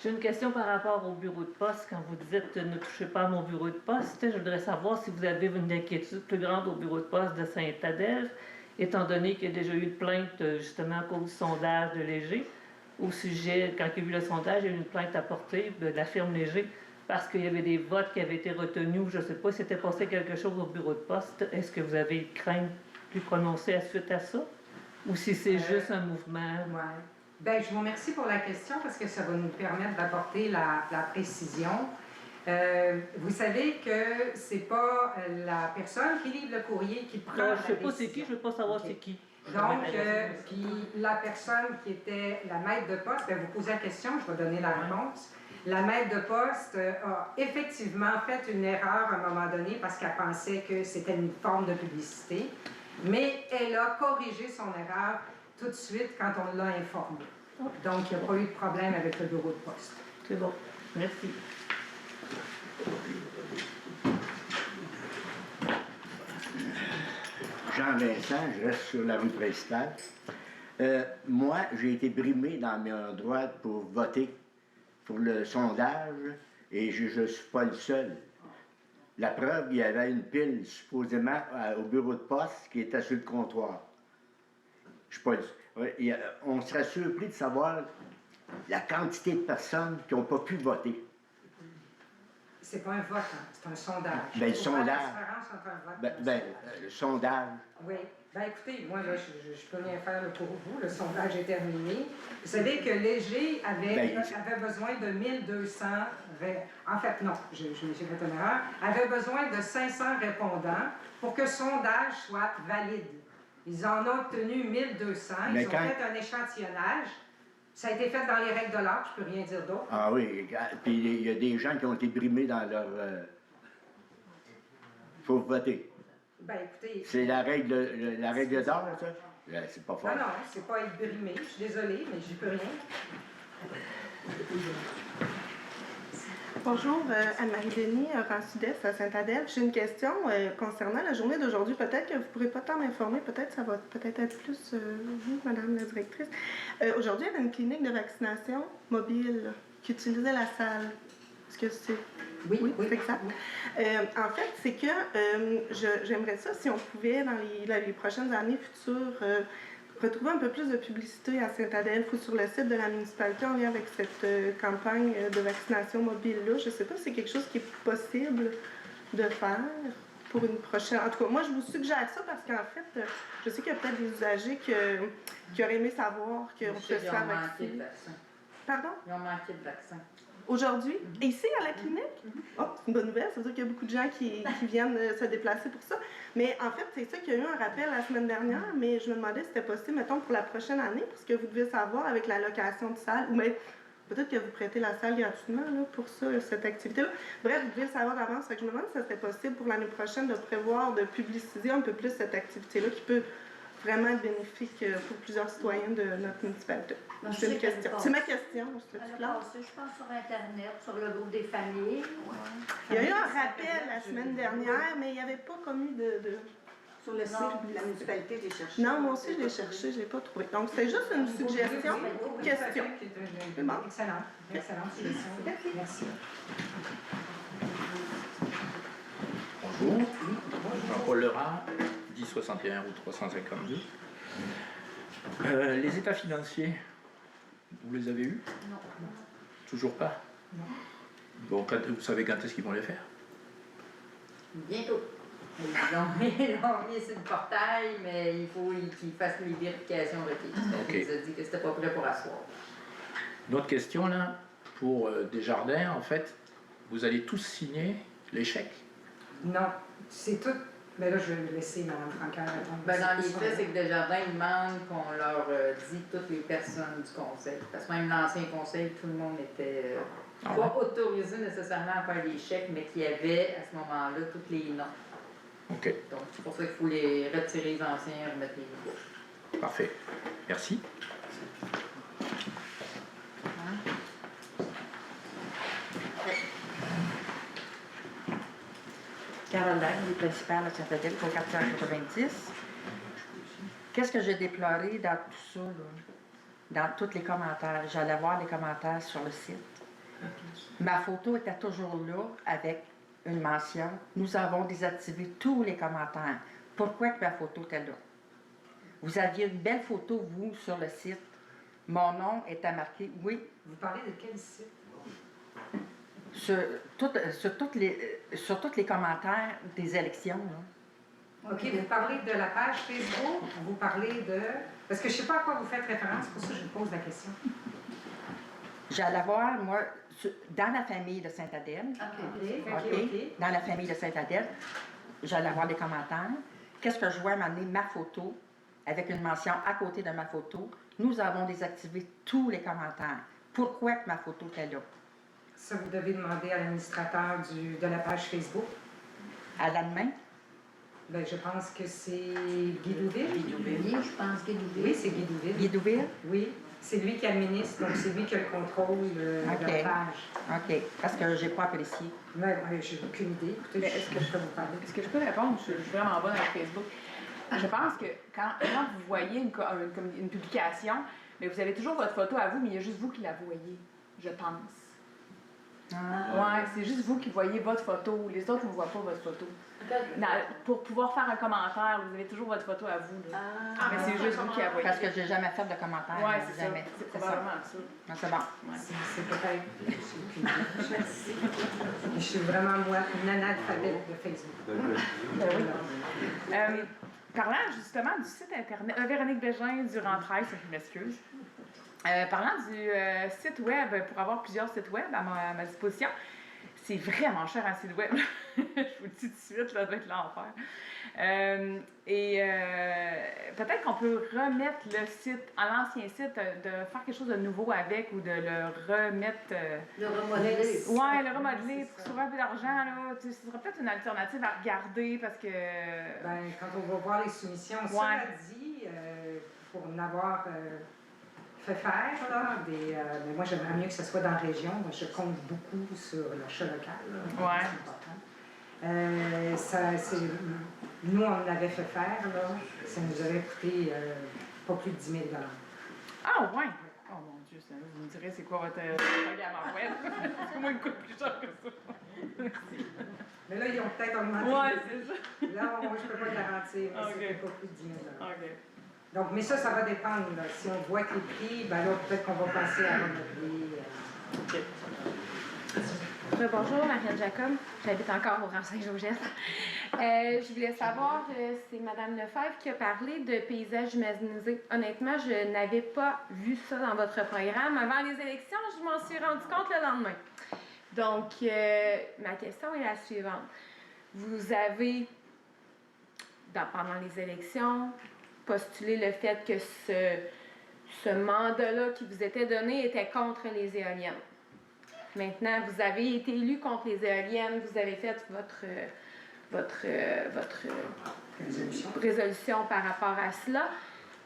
J'ai une question par rapport au bureau de poste. Quand vous dites « ne touchez pas à mon bureau de poste », je voudrais savoir si vous avez une inquiétude plus grande au bureau de poste de Sainte-Adèle, étant donné qu'il y a déjà eu une plainte justement à cause du sondage de Léger. Au sujet, quand il y a eu le sondage, il y a eu une plainte apportée de la firme Léger parce qu'il y avait des votes qui avaient été retenus ou je ne sais pas, s'était passé quelque chose au bureau de poste. Est-ce que vous avez une crainte plus prononcée à suite à ça? Ou si c'est juste un mouvement? Ouais. Bien, je vous remercie pour la question parce que ça va nous permettre d'apporter la précision. Vous savez que c'est pas la personne qui livre le courrier qui prend Non, la je ne sais pas c'est décision. qui, je ne veux pas savoir Ok. c'est qui. Donc, puis la personne qui était la maître de poste, bien, vous posez la question, je vais donner la réponse. La maître de poste a effectivement fait une erreur à un moment donné parce qu'elle pensait que c'était une forme de publicité, mais elle a corrigé son erreur tout de suite quand on l'a informée. Donc, il n'y a pas eu de problème avec le bureau de poste. C'est bon, merci. Jean-Vincent, je reste sur la rue principale. Moi, j'ai été brimé dans mes droits pour voter pour le sondage et je ne suis pas le seul. La preuve, il y avait une pile supposément au bureau de poste qui était sur le comptoir. Je suis pas on serait surpris de savoir la quantité de personnes qui n'ont pas pu voter. C'est pas un vote, hein, c'est un sondage. Ben, le Faut faire la sondage. différence entre un vote et un sondage. Le sondage. Oui. Ben écoutez, moi, là, je peux rien faire là, pour vous. Le sondage est terminé. Vous savez que Léger avait besoin de 1200... En fait, non, je me suis fait une erreur. Avait besoin de 500 répondants pour que le sondage soit valide. Ils en ont obtenu 1200. Ils ont fait un échantillonnage. Ça a été fait dans les règles de l'art, je ne peux rien dire d'autre. Ah oui, puis il y a des gens qui ont été brimés dans leur... faut voter. Ben écoutez... C'est la règle d'or, ça? C'est pas fort. Non, non, c'est pas être brimé. Je suis désolée, mais j'y peux rien. Bonjour, Anne-Marie Denis, rang Sud-Est à Sainte-Adèle. J'ai une question concernant la journée d'aujourd'hui. Peut-être que vous ne pourrez pas tant m'informer, peut-être ça va peut-être être plus vous, Madame la directrice. Aujourd'hui, il y avait une clinique de vaccination mobile qui utilisait la salle. Est-ce que c'est... Oui, c'est exact. En fait, c'est que j'aimerais ça, si on pouvait, dans les prochaines années futures, retrouver un peu plus de publicité à Sainte-Adèle ou sur le site de la municipalité en lien avec cette campagne de vaccination mobile-là. Je ne sais pas si c'est quelque chose qui est possible de faire pour une prochaine... En tout cas, moi, je vous suggère ça parce qu'en fait, je sais qu'il y a peut-être des usagers qui auraient aimé savoir qu'on peut se faire vacciner. Pardon? Ils ont manqué de vaccin. Aujourd'hui, ici à la clinique? Oh, c'est une bonne nouvelle, ça veut dire qu'il y a beaucoup de gens qui viennent se déplacer pour ça. Mais en fait, c'est ça qu'il y a eu un rappel la semaine dernière, mais je me demandais si c'était possible, mettons, pour la prochaine année, parce que vous devez savoir avec la location de salle, ou même peut-être que vous prêtez la salle gratuitement là, pour ça, cette activité-là. Bref, vous devez le savoir d'avance. Fait que je me demande si ça serait possible pour l'année prochaine de prévoir de publiciser un peu plus cette activité-là qui peut vraiment être bénéfique pour plusieurs citoyens de notre municipalité. C'est une question. C'est ma question. Elle a passé, je pense, sur Internet, sur le groupe des familles. Il y a eu un rappel la semaine dernière, mais il n'y avait pas commis de... Sur le site de la municipalité, j'ai cherché. Non, moi aussi, je l'ai cherché, je ne l'ai pas trouvé. Donc, c'est juste une suggestion, question. C'est bon. Excellente suggestion. Merci. Bonjour. Jean-Paul Lerat, 1061 route 352. Les états financiers, vous les avez eus? Non. Toujours pas? Non. Bon, vous savez quand est-ce qu'ils vont les faire? Bientôt. Ils l'ont mis sur le portail, mais il faut qu'ils fassent les vérifications requises. Ok. Il nous a dit que c'était pas prêt pour asseoir. Une autre question là, pour Desjardins, en fait, vous allez tous signer les chèques? Non, c'est tout. Mais là, je vais laisser Mme Francaire répondre. Ben, dans les faits, c'est que Desjardins demande qu'on leur dit toutes les personnes du conseil. Parce que même l'ancien conseil, tout le monde était pas autorisé nécessairement à faire les chèques, mais qu'il y avait à ce moment-là tous les noms. OK. Donc, c'est pour ça qu'il faut les retirer les anciens et remettre les nouveaux. Parfait. Merci. Carole Lague, les principales à Saint-Adèle pour 490. Qu'est-ce que j'ai déploré dans tout ça, là? Dans tous les commentaires? J'allais voir les commentaires sur le site. Ma photo était toujours là avec une mention. Nous avons désactivé tous les commentaires. Pourquoi que ma photo était là? Vous aviez une belle photo, vous, sur le site. Mon nom était marqué, oui. Vous parlez de quel site? Sur tous les commentaires des élections. Là. OK, vous parlez de la page Facebook, vous parlez de... Parce que je ne sais pas à quoi vous faites référence, c'est pour ça que je vous pose la question. J'allais voir, moi, dans la famille de Saint-Adèle. OK. Dans la famille de Saint-Adèle, j'allais voir les commentaires. Qu'est-ce que je vois m'amener ma photo avec une mention à côté de ma photo? Nous avons désactivé tous les commentaires. Pourquoi que ma photo était là? Ça, vous devez demander à l'administrateur de la page Facebook. À la main? Bien, je pense que c'est Guy Douville. Oui, je pense Guy Douville. Oui, c'est Guy Douville. Guy Douville? Oui, c'est lui qui administre, donc c'est lui qui a le contrôle de la page. OK, parce que je n'ai pas apprécié. Oui, j'ai aucune idée. Écoutez, est-ce que je peux vous parler? Est-ce que je peux répondre? Je suis vraiment bonne avec Facebook. Je pense que quand vous voyez une publication, mais vous avez toujours votre photo à vous, mais il y a juste vous qui la voyez, je pense. Ouais, c'est juste vous qui voyez votre photo. Les autres ne voient pas votre photo. Pour pouvoir faire un commentaire, vous avez toujours votre photo à vous. Là. Mais c'est juste vous qui la voyez. Parce que je n'ai jamais fait de commentaire. Oui, c'est jamais. ça. C'est probablement ça. Non, c'est bon. Ouais. C'est peut-être. Je suis vraiment, moi, une analphabète de Facebook. Parlant justement du site internet, Véronique Bégin du Rentraille, ça je m'excuse. Parlant du site web, pour avoir plusieurs sites web à ma disposition, c'est vraiment cher un site web. Je vous le dis tout de suite, là, ça doit être l'enfer. Peut-être qu'on peut remettre le site, à l'ancien site, de faire quelque chose de nouveau avec ou de le remettre. Le remodeler. Oui, le remodeler pour sauver un peu d'argent. Ce serait peut-être une alternative à regarder parce que. Ben, quand on va voir les soumissions, cela dit, pour en avoir fait faire, là, mais moi j'aimerais mieux que ce soit dans la région. Moi, je compte beaucoup sur l'achat local. Là, c'est important. Nous, on l'avait fait faire, là, ça nous aurait coûté pas plus de 10 000 $. Ah, ouais! Oh mon Dieu, vous me direz c'est quoi votre programme web? Parce que moi, il me coûte plus cher que ça. Mais là, ils ont peut-être augmenté. Ouais, c'est ça. Là, moi, je ne peux pas garantir, mais c'était pas plus de 10 000 $. OK. Donc, mais ça va dépendre. Là. Si on voit que les prix, ben là, peut-être qu'on va passer à remodeler. OK. Bonjour, Marianne Jacob. J'habite encore au rang Saint-Joseph. Je voulais savoir, c'est Mme Lefebvre qui a parlé de paysages humanisés. Honnêtement, je n'avais pas vu ça dans votre programme. Avant les élections, je m'en suis rendu compte le lendemain. Donc, ma question est la suivante. Vous avez, pendant les élections, postulé le fait que ce mandat-là qui vous était donné était contre les éoliennes. Maintenant, vous avez été élu contre les éoliennes, vous avez fait votre résolution par rapport à cela.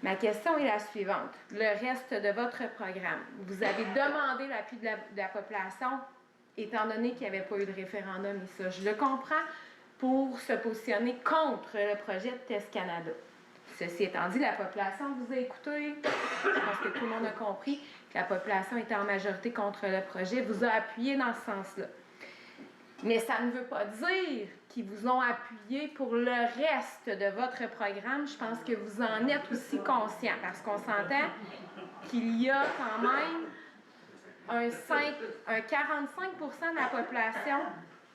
Ma question est la suivante. Le reste de votre programme, vous avez demandé l'appui de la population, étant donné qu'il n'y avait pas eu de référendum et ça. Je le comprends pour se positionner contre le projet de Test Canada. Ceci étant dit, la population vous a écouté. Je pense que tout le monde a compris que la population était en majorité contre le projet, vous a appuyé dans ce sens-là. Mais ça ne veut pas dire qu'ils vous ont appuyé pour le reste de votre programme. Je pense que vous en êtes aussi conscient parce qu'on s'entend qu'il y a quand même un 45% de la population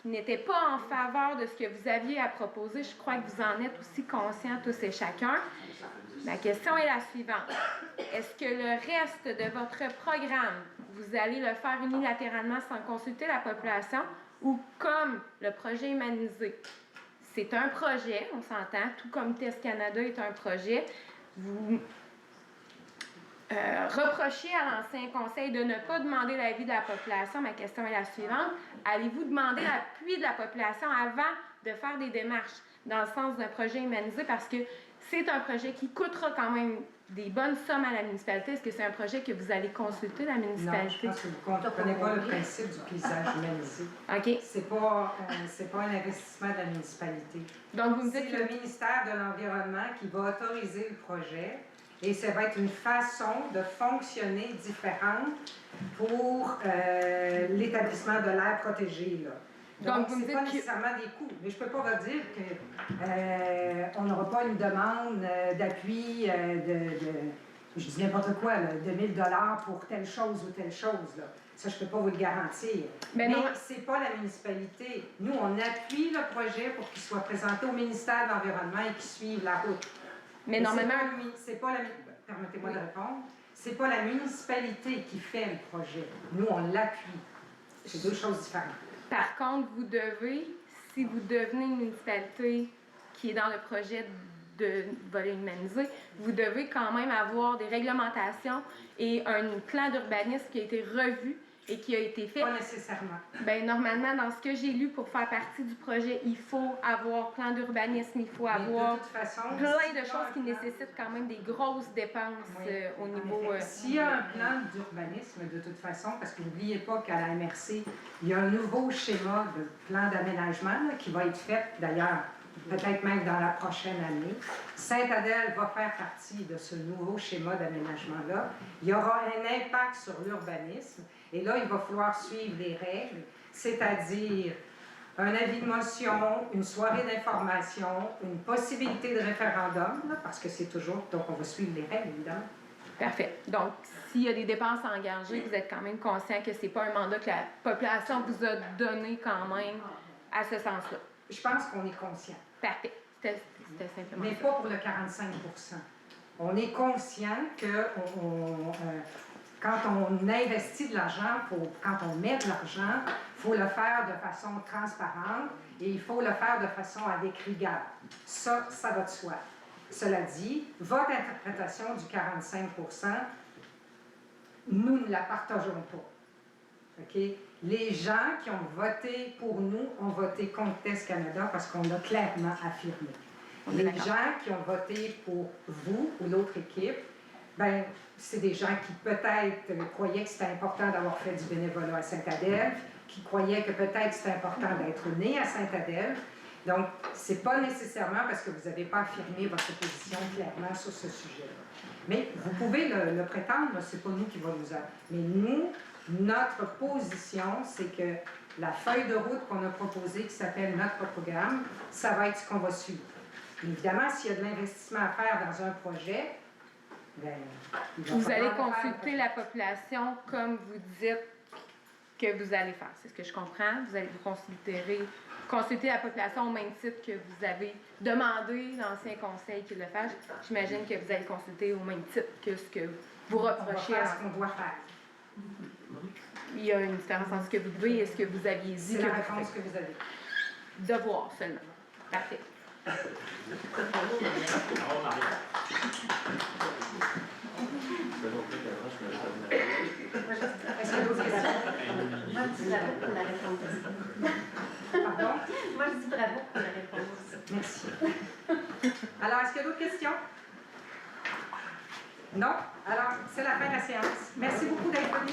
qui n'était pas en faveur de ce que vous aviez à proposer. Je crois que vous en êtes aussi conscients tous et chacun. Ma question est la suivante. Est-ce que le reste de votre programme, vous allez le faire unilatéralement sans consulter la population ou comme le projet Humanisé? C'est un projet, on s'entend, tout comme Test Canada est un projet. Vous reprochez à l'ancien conseil de ne pas demander l'avis de la population. Ma question est la suivante. Allez-vous demander l'appui de la population avant de faire des démarches dans le sens d'un projet Humanisé? Parce que c'est un projet qui coûtera quand même des bonnes sommes à la municipalité. Est-ce que c'est un projet que vous allez consulter la municipalité? Non, je pense que vous ne comprenez pas le principe du paysage humanisé. OK. C'est pas un investissement de la municipalité. Donc, vous me dites c'est le ministère de l'Environnement qui va autoriser le projet et ça va être une façon de fonctionner différente pour l'établissement de l'aire protégée, là. Donc, ce n'est pas nécessairement des coûts. Mais je ne peux pas vous dire qu'on n'aura pas une demande d'appui je dis n'importe quoi, là, de 1 000 $ pour telle chose ou telle chose. Là. Ça, je ne peux pas vous le garantir. Mais ce n'est pas la municipalité. Nous, on appuie le projet pour qu'il soit présenté au ministère de l'Environnement et qu'il suive la route. Mais normalement, permettez-moi de répondre. Ce n'est pas la municipalité qui fait le projet. Nous, on l'appuie. C'est deux choses différentes. Par contre, vous devez, si vous devenez une municipalité qui est dans le projet de volet humanisé, vous devez quand même avoir des réglementations et un plan d'urbanisme qui a été revu et qui a été fait. Pas nécessairement. Bien, normalement, dans ce que j'ai lu pour faire partie du projet, il faut avoir plan d'urbanisme, il faut avoir plein de choses qui nécessitent quand même des grosses dépenses au niveau... S'il y a un plan d'urbanisme, de toute façon, parce que n'oubliez pas qu'à la MRC, il y a un nouveau schéma de plan d'aménagement qui va être fait, d'ailleurs, peut-être même dans la prochaine année. Sainte-Adèle va faire partie de ce nouveau schéma d'aménagement-là. Il y aura un impact sur l'urbanisme. Et là, il va falloir suivre les règles, c'est-à-dire un avis de motion, une soirée d'information, une possibilité de référendum, là, parce que c'est toujours... Donc, on va suivre les règles, évidemment. Parfait. Donc, s'il y a des dépenses engagées, vous êtes quand même conscient que ce n'est pas un mandat que la population vous a donné quand même à ce sens-là. Je pense qu'on est conscient. Parfait. C'était simplement mais ça. Pas pour le 45 %. On est conscient que quand on investit de l'argent, quand on met de l'argent, il faut le faire de façon transparente et il faut le faire de façon avec rigueur. Ça va de soi. Cela dit, votre interprétation du 45 %, nous ne la partageons pas. Okay? Les gens qui ont voté pour nous ont voté contre Test Canada parce qu'on l'a clairement affirmé. Les gens qui ont voté pour vous ou l'autre équipe, ben, c'est des gens qui peut-être croyaient que c'était important d'avoir fait du bénévolat à Sainte-Adèle, qui croyaient que peut-être c'était important d'être né à Sainte-Adèle. Donc, ce n'est pas nécessairement parce que vous n'avez pas affirmé votre position clairement sur ce sujet-là. Mais vous pouvez le prétendre, ce n'est pas nous qui va vous aider. Mais nous, notre position, c'est que la feuille de route qu'on a proposée, qui s'appelle notre programme, ça va être ce qu'on va suivre. Évidemment, s'il y a de l'investissement à faire dans un projet, bien, vous allez consulter la population comme vous dites que vous allez faire. C'est ce que je comprends. Vous allez vous consulter la population au même titre que vous avez demandé l'ancien conseil qu'il le fasse. J'imagine que vous allez consulter au même titre que ce que vous reprochez. On va faire ce qu'on doit faire. Il y a une différence entre ce que vous devez et ce que vous aviez dit. C'est la réponse que vous avez. Devoir seulement. Parfait. Est-ce qu'il y a d'autres questions? Moi, je dis bravo pour la réponse. Pardon? Moi, je dis bravo pour la réponse. Merci. Alors, est-ce qu'il y a d'autres questions? Non? Alors, c'est la fin de la séance. Merci beaucoup d'être venu.